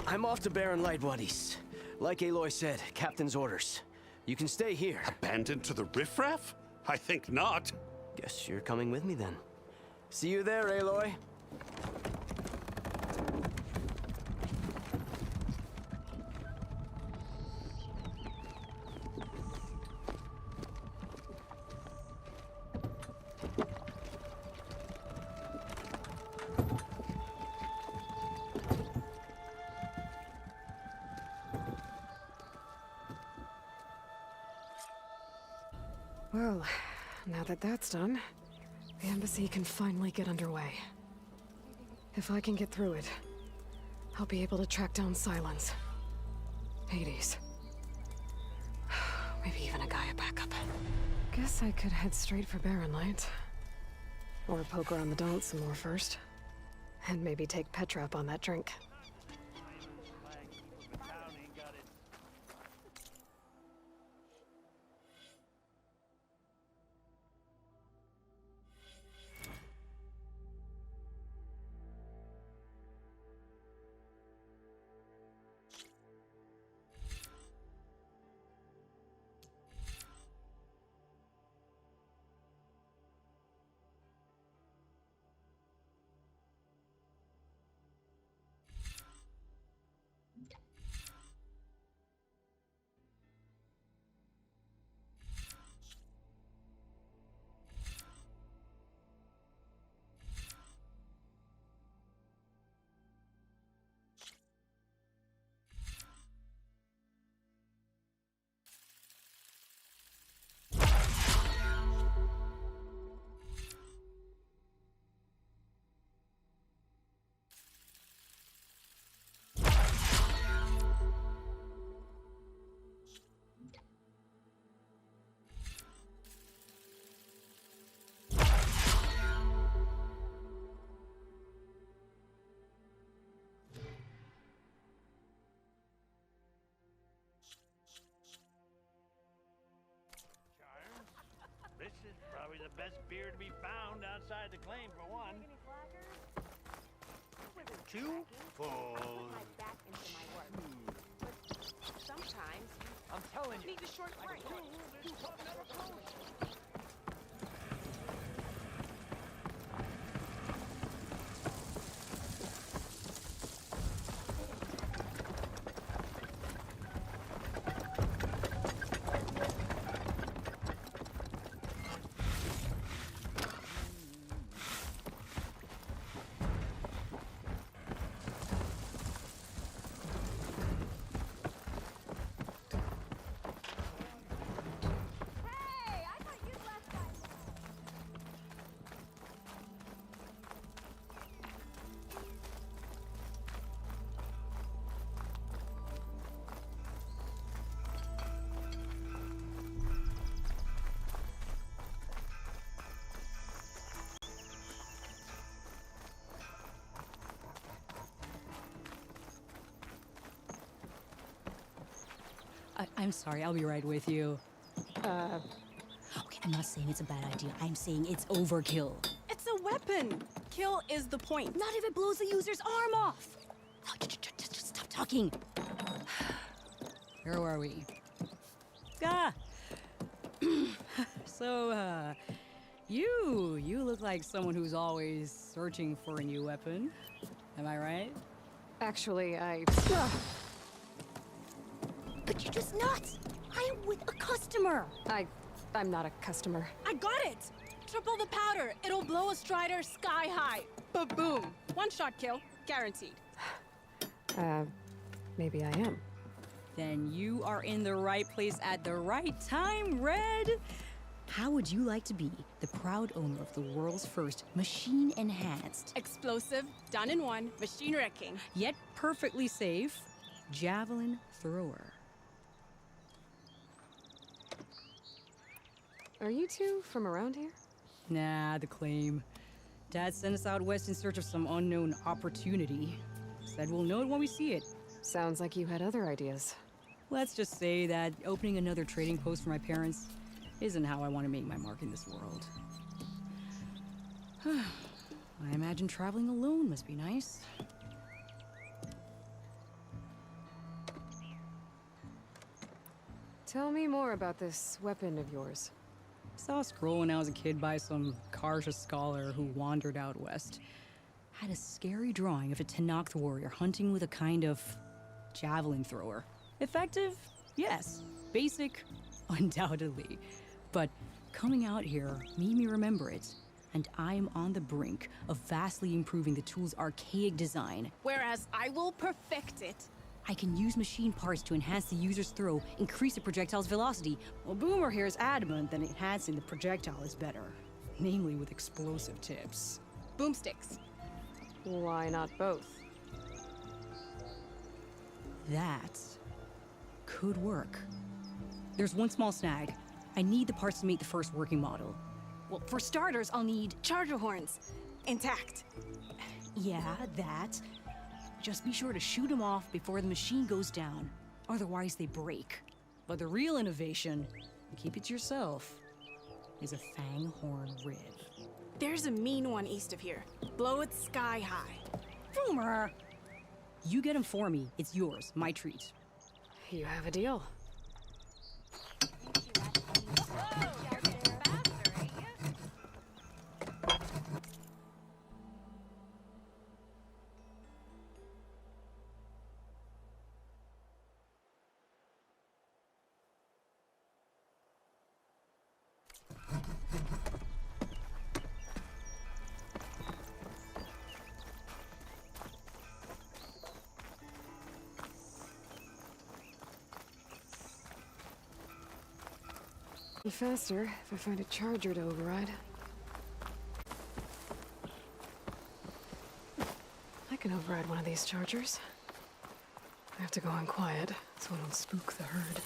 I'm off to Barren Light Wadis. Like Aloy said, Captain's orders. You can stay here. Abandoned to the riffraff? I think not. Guess you're coming with me then. See you there, Aloy. Well, now that that's done, the embassy can finally get underway. If I can get through it, I'll be able to track down Silence, Hades, maybe even a Gaia backup. Guess I could head straight for Barren Light. Or poke around the Daunt some more first. And maybe take Petra up on that drink. This is probably the best beer to be found outside the claim, for one. Two full. Sometimes I'm telling you. need a short break. I'm sorry, I'll be right with you. Okay, I'm not saying it's a bad idea. I'm saying it's overkill. It's a weapon! Kill is the point. Not if it blows the user's arm off! Oh, just stop talking. Where were we? Ah! So, you look like someone who's always searching for a new weapon. Am I right? Actually, But you're just nuts! I am with a customer! I'm not a customer. I got it! Triple the powder. It'll blow a Strider sky high. Ba-boom. One-shot kill. Guaranteed. Maybe I am. Then you are in the right place at the right time, Red! How would you like to be the proud owner of the world's first machine-enhanced, explosive, done in one, machine wrecking, yet perfectly safe, javelin thrower? Are you two from around here? Nah, the claim. Dad sent us out west in search of some unknown opportunity. Said we'll know it when we see it. Sounds like you had other ideas. Let's just say that opening another trading post for my parents isn't how I want to make my mark in this world. I imagine traveling alone must be nice. Tell me more about this weapon of yours. Saw a scroll when I was a kid by some Karja scholar who wandered out west. Had a scary drawing of a Tenakth warrior hunting with a kind of javelin thrower. Effective? Yes. Basic? Undoubtedly. But coming out here made me remember it, and I am on the brink of vastly improving the tool's archaic design. Whereas I will perfect it. I can use machine parts to enhance the user's throw, increase the projectile's velocity. Well, Boomer here is adamant that enhancing the projectile is better, namely with explosive tips. Boomsticks. Why not both? That could work. There's one small snag. I need the parts to make the first working model. Well, for starters, I'll need... Charger horns. Intact. Yeah, that. Just be sure to shoot them off before the machine goes down. Otherwise, they break. But the real innovation, and keep it to yourself, is a fang horn rib. There's a mean one east of here. Blow it sky high. Boomer! You get him for me. It's yours. My treat. You have a deal. Be faster if I find a charger to override. I can override one of these chargers. I have to go in quiet so I don't spook the herd.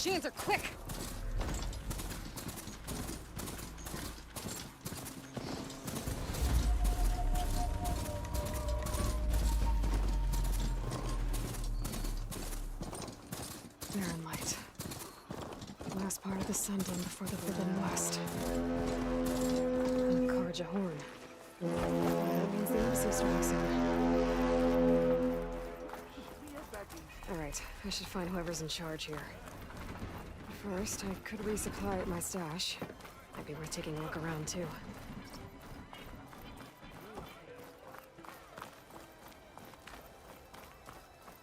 Chance are quick! Barren light. Last part of the sun done before the Forbidden West. And Karja Horn. That means the episode's starting soon. Alright, I should find whoever's in charge here. First, I could resupply at my stash. Might be worth taking a look around, too.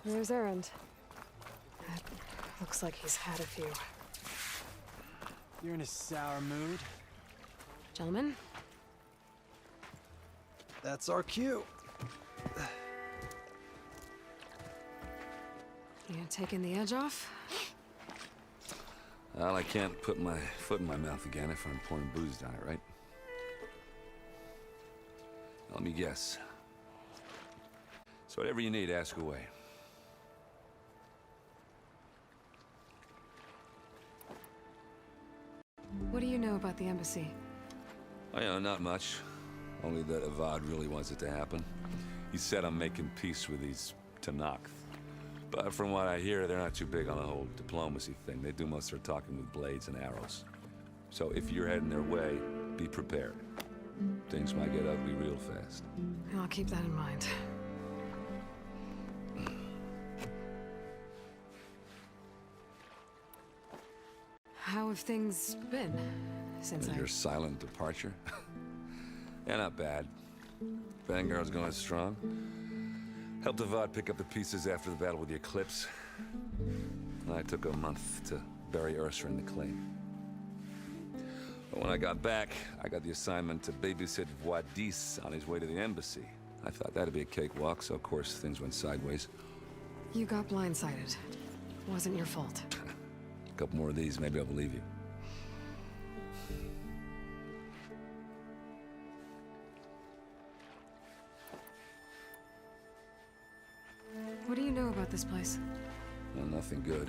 There's Erend. That looks like he's had a few. You're in a sour mood. Gentlemen? That's our cue. You taking the edge off? Well, I can't put my foot in my mouth again if I'm pouring booze down it, right? Now, let me guess. So whatever you need, ask away. What do you know about the embassy? Oh, yeah, not much. Only that Avad really wants it to happen. He said I'm making peace with these Tenakth. But from what I hear, they're not too big on the whole diplomacy thing. They do most of their talking with blades and arrows. So if you're heading their way, be prepared. Things might get ugly real fast. I'll keep that in mind. How have things been since Your silent departure? Yeah, not bad. Vanguard's going strong. Helped Avad pick up the pieces after the battle with the Eclipse. I took a month to bury Ursa in the claim. But when I got back, I got the assignment to babysit Wadis on his way to the embassy. I thought that'd be a cakewalk, so of course things went sideways. You got blindsided. Wasn't your fault. A couple more of these, maybe I'll believe you. What do you know about this place? Well, nothing good.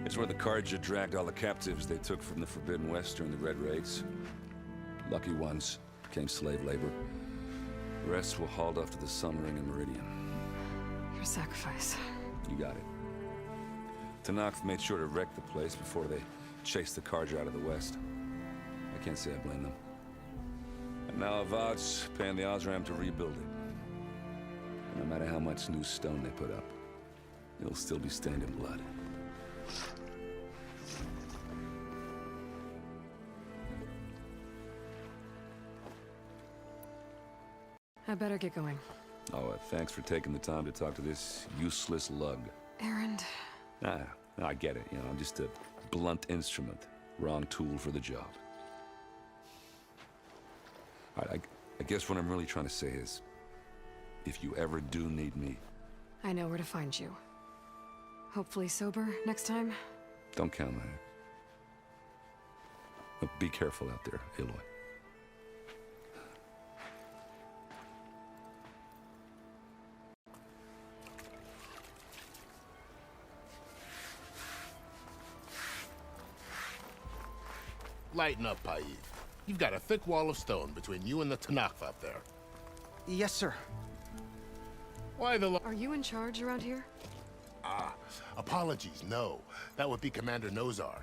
It's where the Karja dragged all the captives they took from the Forbidden West during the Red Raids. Lucky ones became slave labor. The rest were hauled off to the Sun Ring and Meridian. Your sacrifice. You got it. Tenakth made sure to wreck the place before they chased the Karja out of the West. I can't say I blame them. And now Avad's paying the Osram to rebuild it. No matter how much new stone they put up, it'll still be stained in blood. I better get going. Oh, thanks for taking the time to talk to this useless lug. Erend. I get it. You know, I'm just a blunt instrument. Wrong tool for the job. All right, I guess what I'm really trying to say is, if you ever do need me... I know where to find you. Hopefully sober next time? Don't count on it. But be careful out there, Aloy. Lighten up, Paid. You've got a thick wall of stone between you and the Tenakth up there. Yes, sir. Why the... Are you in charge around here? Apologies, no. That would be Commander Nozar.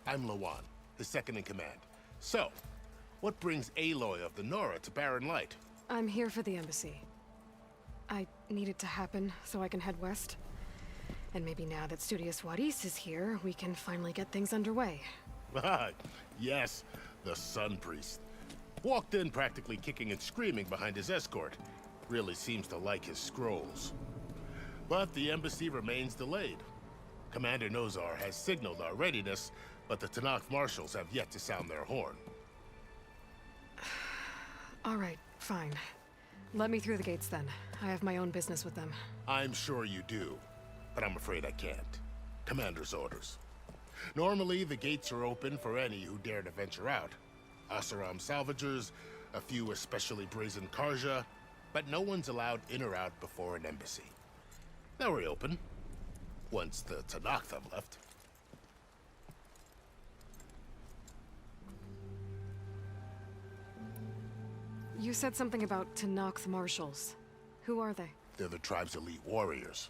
I'm Lawan, his second in command. So, what brings Aloy of the Nora to Barren Light? I'm here for the embassy. I need it to happen so I can head west. And maybe now that Studious Wadis is here, we can finally get things underway. Yes, the Sun Priest. Walked in practically kicking and screaming behind his escort. Really seems to like his scrolls. But the embassy remains delayed. Commander Nozar has signaled our readiness, but the Tenakth marshals have yet to sound their horn. All right, fine. Let me through the gates then. I have my own business with them. I'm sure you do, but I'm afraid I can't. Commander's orders. Normally, the gates are open for any who dare to venture out. Oseram salvagers, a few especially brazen Karja, but no one's allowed in or out before an embassy. They'll reopen, once the Tenakth have left. You said something about Tenakth marshals. Who are they? They're the tribe's elite warriors.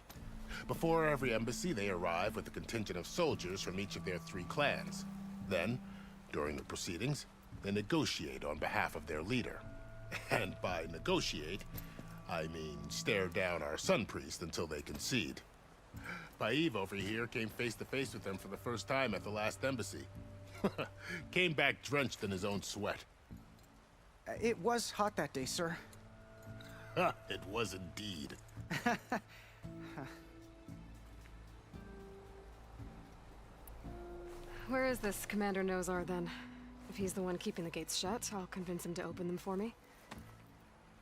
Before every embassy, they arrive with a contingent of soldiers from each of their 3 clans. Then, during the proceedings, they negotiate on behalf of their leader. And by negotiate, I mean stare down our Sun Priest until they concede. Paiv over here came face to face with them for the first time at the last embassy. Came back drenched in his own sweat. It was hot that day, sir. It was indeed. Where is this Commander Nozar, then? If he's the one keeping the gates shut, I'll convince him to open them for me.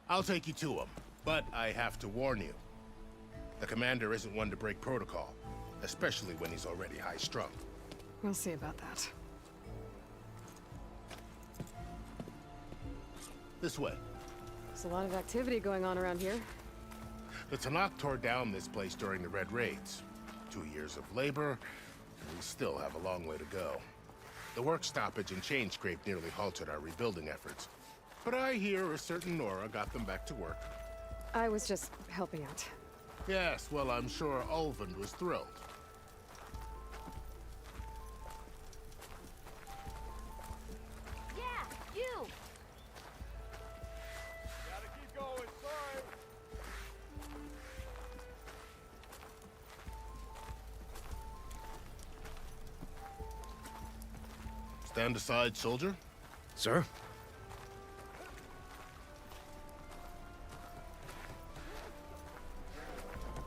I'll take you to him, but I have to warn you. The commander isn't one to break protocol, especially when he's already high-strung. We'll see about that. This way. There's a lot of activity going on around here. The Tenakth tore down this place during the Red Raids. 2 years of labor, and we still have a long way to go. The work stoppage and chain scrape nearly halted our rebuilding efforts. But I hear a certain Nora got them back to work. I was just helping out. Yes, well, I'm sure Ulvund was thrilled. Yeah, you! Gotta keep going, sorry. Stand aside, soldier. Sir?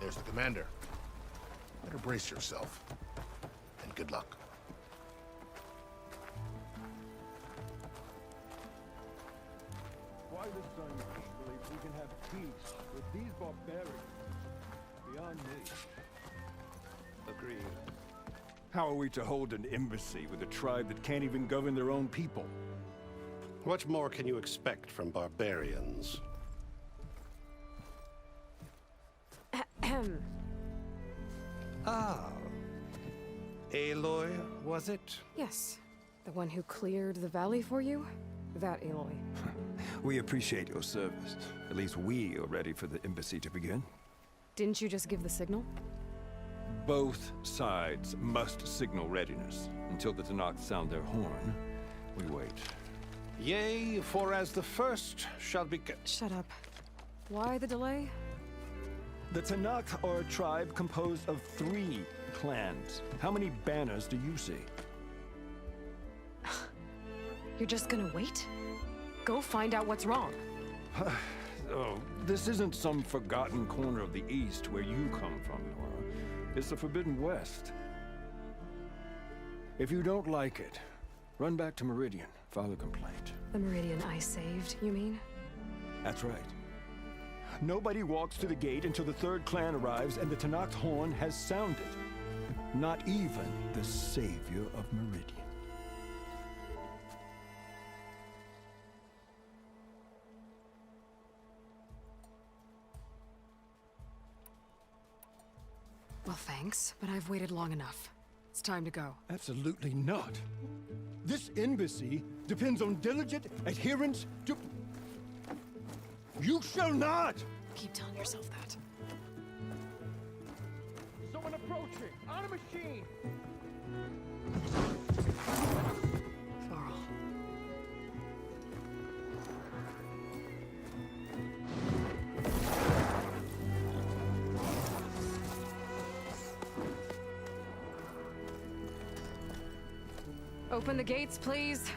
There's the commander. Better brace yourself. And good luck. Why the Sun believes we can have peace with these barbarians beyond me. Agreed. How are we to hold an embassy with a tribe that can't even govern their own people? What more can you expect from barbarians? Ah. Aloy, was it? Yes. The one who cleared the valley for you? That Aloy. We appreciate your service. At least we are ready for the embassy to begin. Didn't you just give the signal? Both sides must signal readiness. Until the Tenakth sound their horn, we wait. Yea, for as the first shall be... Shut up. Why the delay? The Tenakth are a tribe composed of 3 clans. How many banners do you see? You're just gonna wait? Go find out what's wrong. Oh, this isn't some forgotten corner of the East where you come from, Nora. It's the Forbidden West. If you don't like it, run back to Meridian, file a complaint. The Meridian I saved, you mean? That's right. Nobody walks to the gate until the 3rd clan arrives and the Tenakth horn has sounded. Not even the savior of Meridian. Well, thanks, but I've waited long enough. It's time to go. Absolutely not. This embassy depends on diligent adherence to... You shall not! Keep telling yourself that. Someone approaching! On a machine! Varl. Open the gates, please.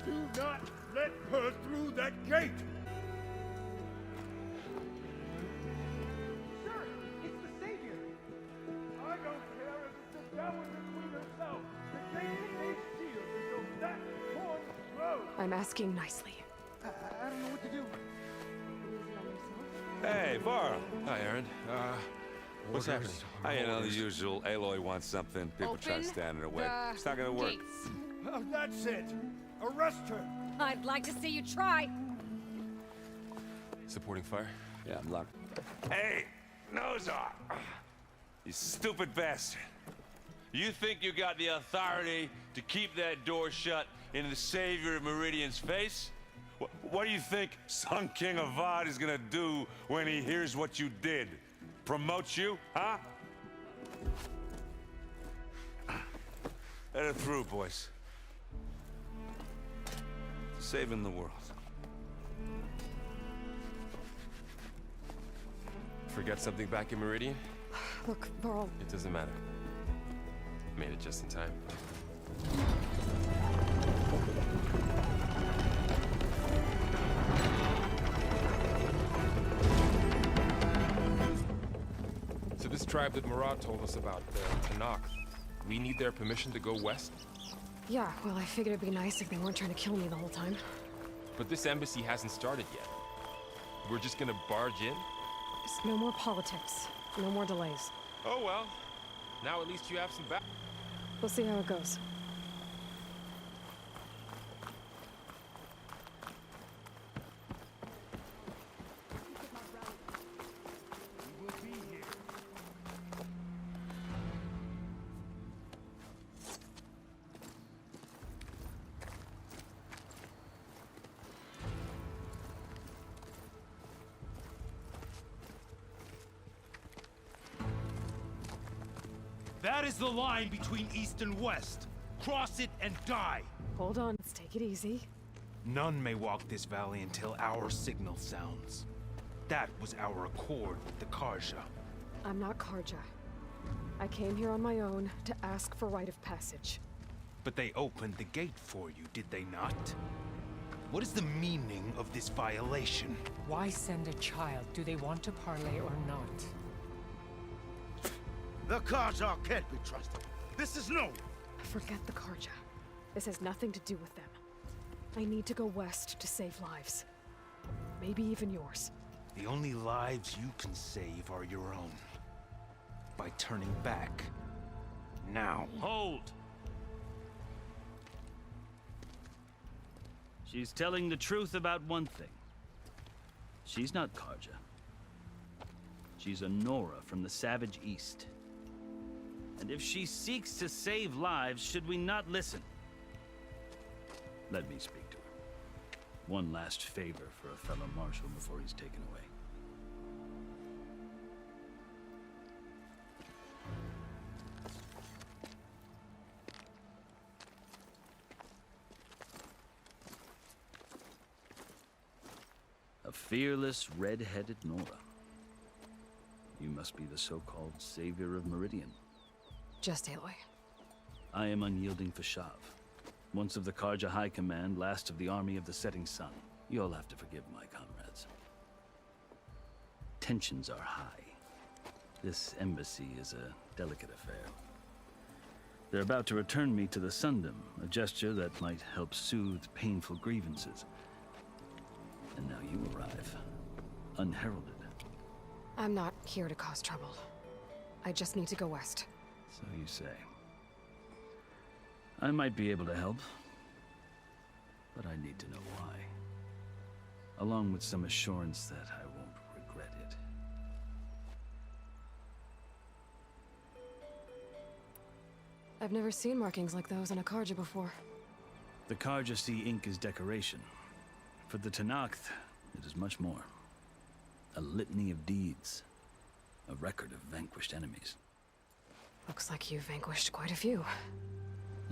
Do not let her through that gate! Sir, it's the Savior! I don't care if it's the Dowager Queen herself. The gate stays sealed until that horn blows. I'm asking nicely. I don't know what to do. Hey, Varl. Hi, Aaron. What's happening? You know, the usual. Aloy wants something. People try to stand in her way. It's not gonna work. Gates. Well, that's it. Arrest her. I'd like to see you try. Supporting fire? Yeah, I'm locked. Hey, Nozar! You stupid bastard. You think you got the authority to keep that door shut in the savior of Meridian's face? What do you think Sun King Avad is gonna do when he hears what you did? Promote you, huh? Let it through, boys. Saving the world. Forget something back in Meridian? Look, Varl. It doesn't matter. Made it just in time. So this tribe that Murad told us about, the Tanakh, we need their permission to go west? Yeah, well, I figured it'd be nice if they weren't trying to kill me the whole time. But this embassy hasn't started yet. We're just gonna barge in? Just no more politics. No more delays. Oh well. Now at least you have some back. We'll see how it goes. That is the line between East and West. Cross it and die. Hold on, let's take it easy. None may walk this valley until our signal sounds. That was our accord with the Karja. I'm not Karja. I came here on my own to ask for rite of passage. But they opened the gate for you, did they not? What is the meaning of this violation? Why send a child? Do they want to parley or not? The Karja can't be trusted. This is known. Forget the Karja. This has nothing to do with them. I need to go west to save lives. Maybe even yours. The only lives you can save are your own. By turning back. Now. Hold! She's telling the truth about one thing. She's not Karja. She's a Nora from the Savage East. And if she seeks to save lives, should we not listen? Let me speak to her. One last favor for a fellow marshal before he's taken away. A fearless, red-headed Nora. You must be the so-called savior of Meridian. Just Aloy. I am unyielding Fashav. Once of the Karja High Command, last of the army of the setting sun. You'll have to forgive my comrades. Tensions are high. This embassy is a delicate affair. They're about to return me to the Sundom, a gesture that might help soothe painful grievances. And now you arrive, unheralded. I'm not here to cause trouble. I just need to go west. So you say. I might be able to help, but I need to know why. Along with some assurance that I won't regret it. I've never seen markings like those on a Karja before. The Karja see ink as decoration. For the Tanakh, it is much more. A litany of deeds. A record of vanquished enemies. Looks like you've vanquished quite a few.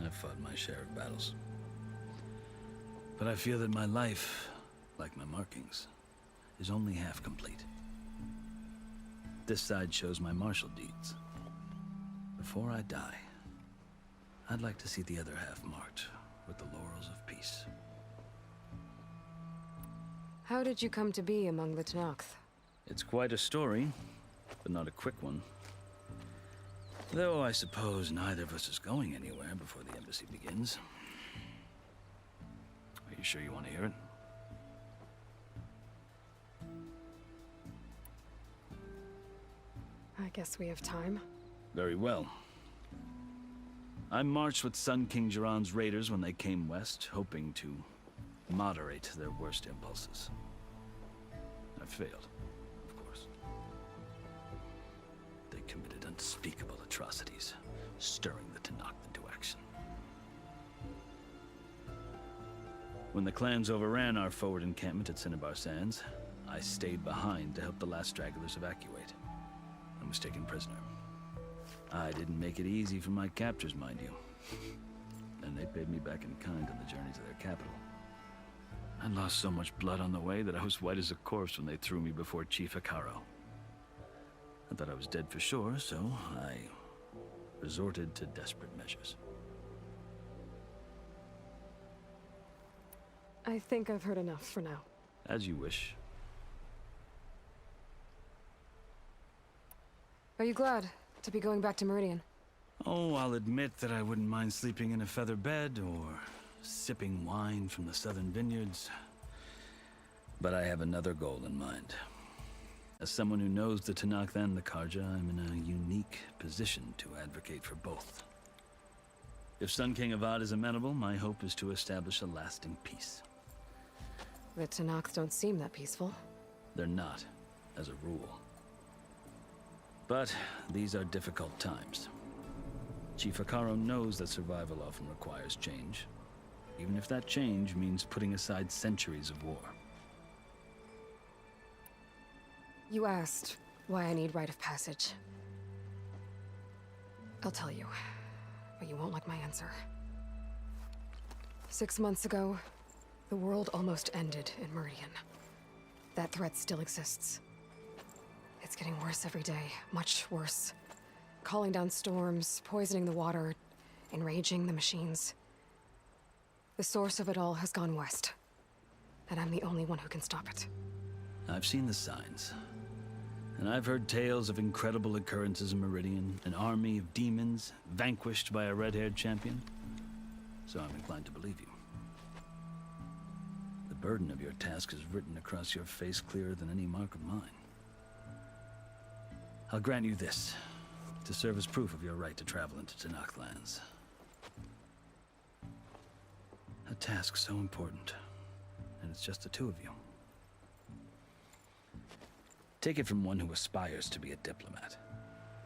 I've fought my share of battles. But I feel that my life, like my markings, is only half complete. This side shows my martial deeds. Before I die, I'd like to see the other half marked with the laurels of peace. How did you come to be among the Tanakh? It's quite a story, but not a quick one. Though I suppose neither of us is going anywhere before the embassy begins. Are you sure you want to hear it? I guess we have time. Very well. I marched with Sun King Jiran's raiders when they came west, hoping to moderate their worst impulses. I failed, of course. They committed unspeakable atrocities, stirring the Tanakh into action. When the clans overran our forward encampment at Cinnabar Sands, I stayed behind to help the last stragglers evacuate, and was taken prisoner. I didn't make it easy for my captors, mind you. And they paid me back in kind on the journey to their capital. I lost so much blood on the way that I was white as a corpse when they threw me before Chief Hikaru. I thought I was dead for sure, so I resorted to desperate measures. I think I've heard enough for now. As you wish. Are you glad to be going back to Meridian? Oh, I'll admit that I wouldn't mind sleeping in a feather bed or sipping wine from the southern vineyards. But I have another goal in mind. As someone who knows the Tenakth and the Karja, I'm in a unique position to advocate for both. If Sun King Avad is amenable, my hope is to establish a lasting peace. The Tenakth don't seem that peaceful. They're not, as a rule. But these are difficult times. Chief Hikaru knows that survival often requires change, even if that change means putting aside centuries of war. You asked why I need rite of passage. I'll tell you, but you won't like my answer. 6 months ago, the world almost ended in Meridian. That threat still exists. It's getting worse every day, much worse. Calling down storms, poisoning the water, enraging the machines. The source of it all has gone west, and I'm the only one who can stop it. I've seen the signs. And I've heard tales of incredible occurrences in Meridian, an army of demons vanquished by a red-haired champion. So I'm inclined to believe you. The burden of your task is written across your face clearer than any mark of mine. I'll grant you this, to serve as proof of your right to travel into Tenakth lands. A task so important, and it's just the two of you. Take it from one who aspires to be a diplomat.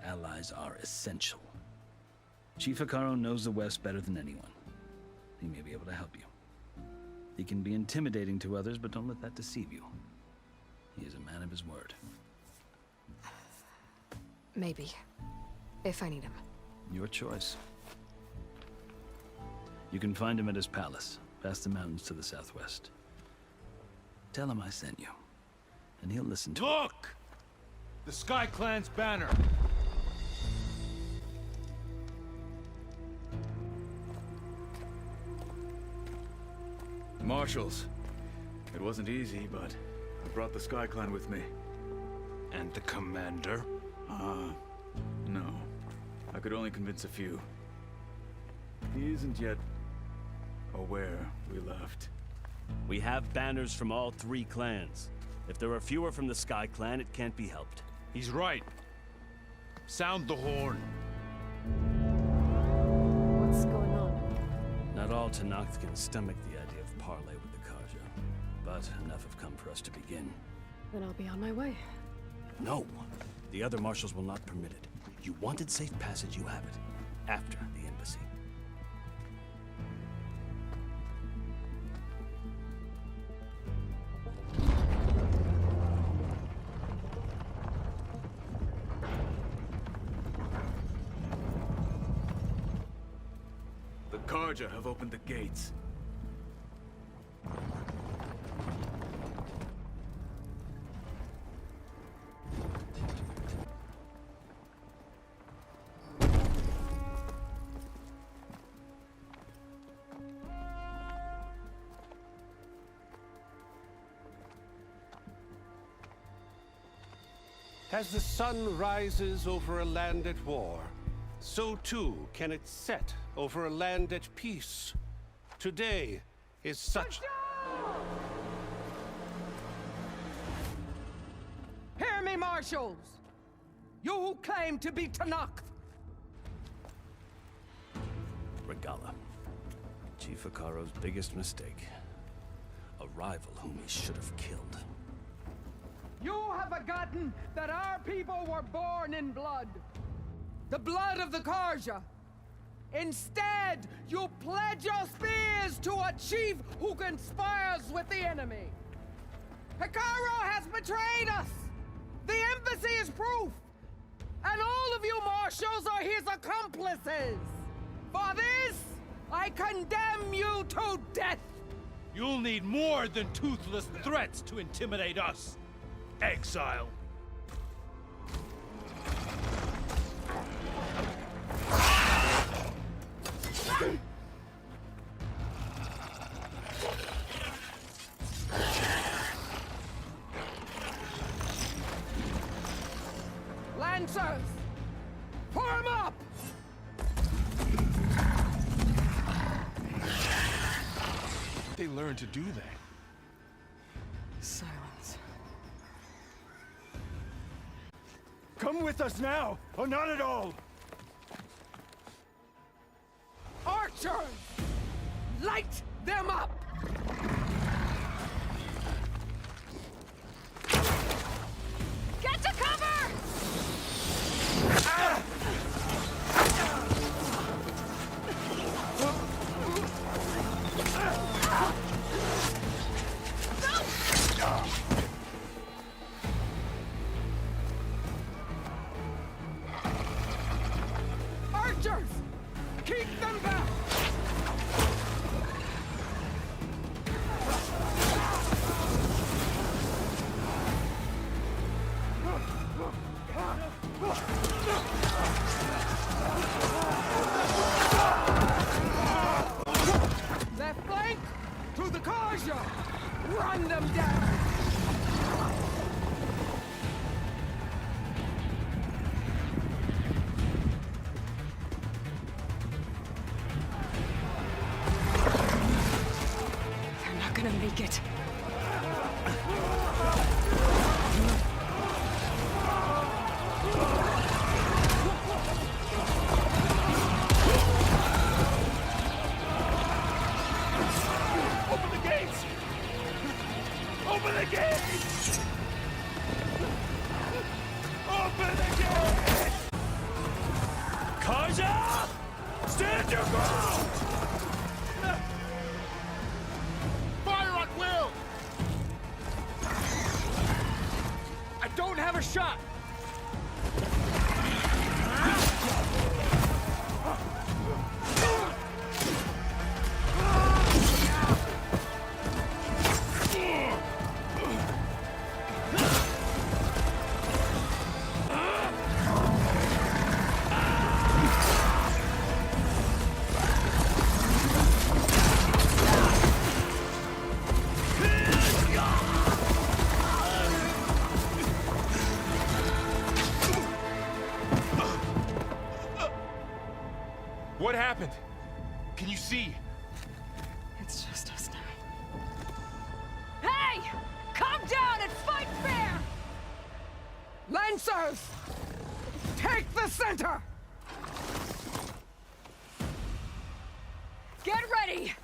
Allies are essential. Chief Hikaru knows the West better than anyone. He may be able to help you. He can be intimidating to others, but don't let that deceive you. He is a man of his word. Maybe. If I need him. Your choice. You can find him at his palace, past the mountains to the southwest. Tell him I sent you, and he'll listen to Look! The Sky Clan's banner! Marshals. It wasn't easy, but I brought the Sky Clan with me. And the commander? No. I could only convince a few. He isn't yet aware we left. We have banners from all 3 clans. If there are fewer from the Sky Clan, it can't be helped. He's right. Sound the horn. What's going on? Not all Tenakth can stomach the idea of parley with the Karja, but enough have come for us to begin. Then I'll be on my way. No. The other marshals will not permit it. You wanted safe passage, you have it. After the embassy. The Karja have opened the gates. As the sun rises over a land at war, so too can it set over a land at peace. Today is such... Hear me, marshals! You who claim to be Tenakth! Regala. Chief Hikaru's biggest mistake. A rival whom he should have killed. You have forgotten that our people were born in blood. The blood of the Karja. Instead, you pledge your spears to a chief who conspires with the enemy. Hikaru has betrayed us! The embassy is proof! And all of you marshals are his accomplices! For this, I condemn you to death! You'll need more than toothless threats to intimidate us, exile. Lancers! Form up! They learned to do that. Silence. Come with us now, or not at all! Archers! Light them up! Get to cover! Archers! Keep them back! Left flank! To the Kaja! Run them down! They're not gonna make it. Open the gates! Open the gates! Open the gates! Kaja! Stand your ground! Fire at will! I don't have a shot! What happened? Can you see? It's just us now. Hey! Calm down and fight fair! Lancers! Take the center! Get ready!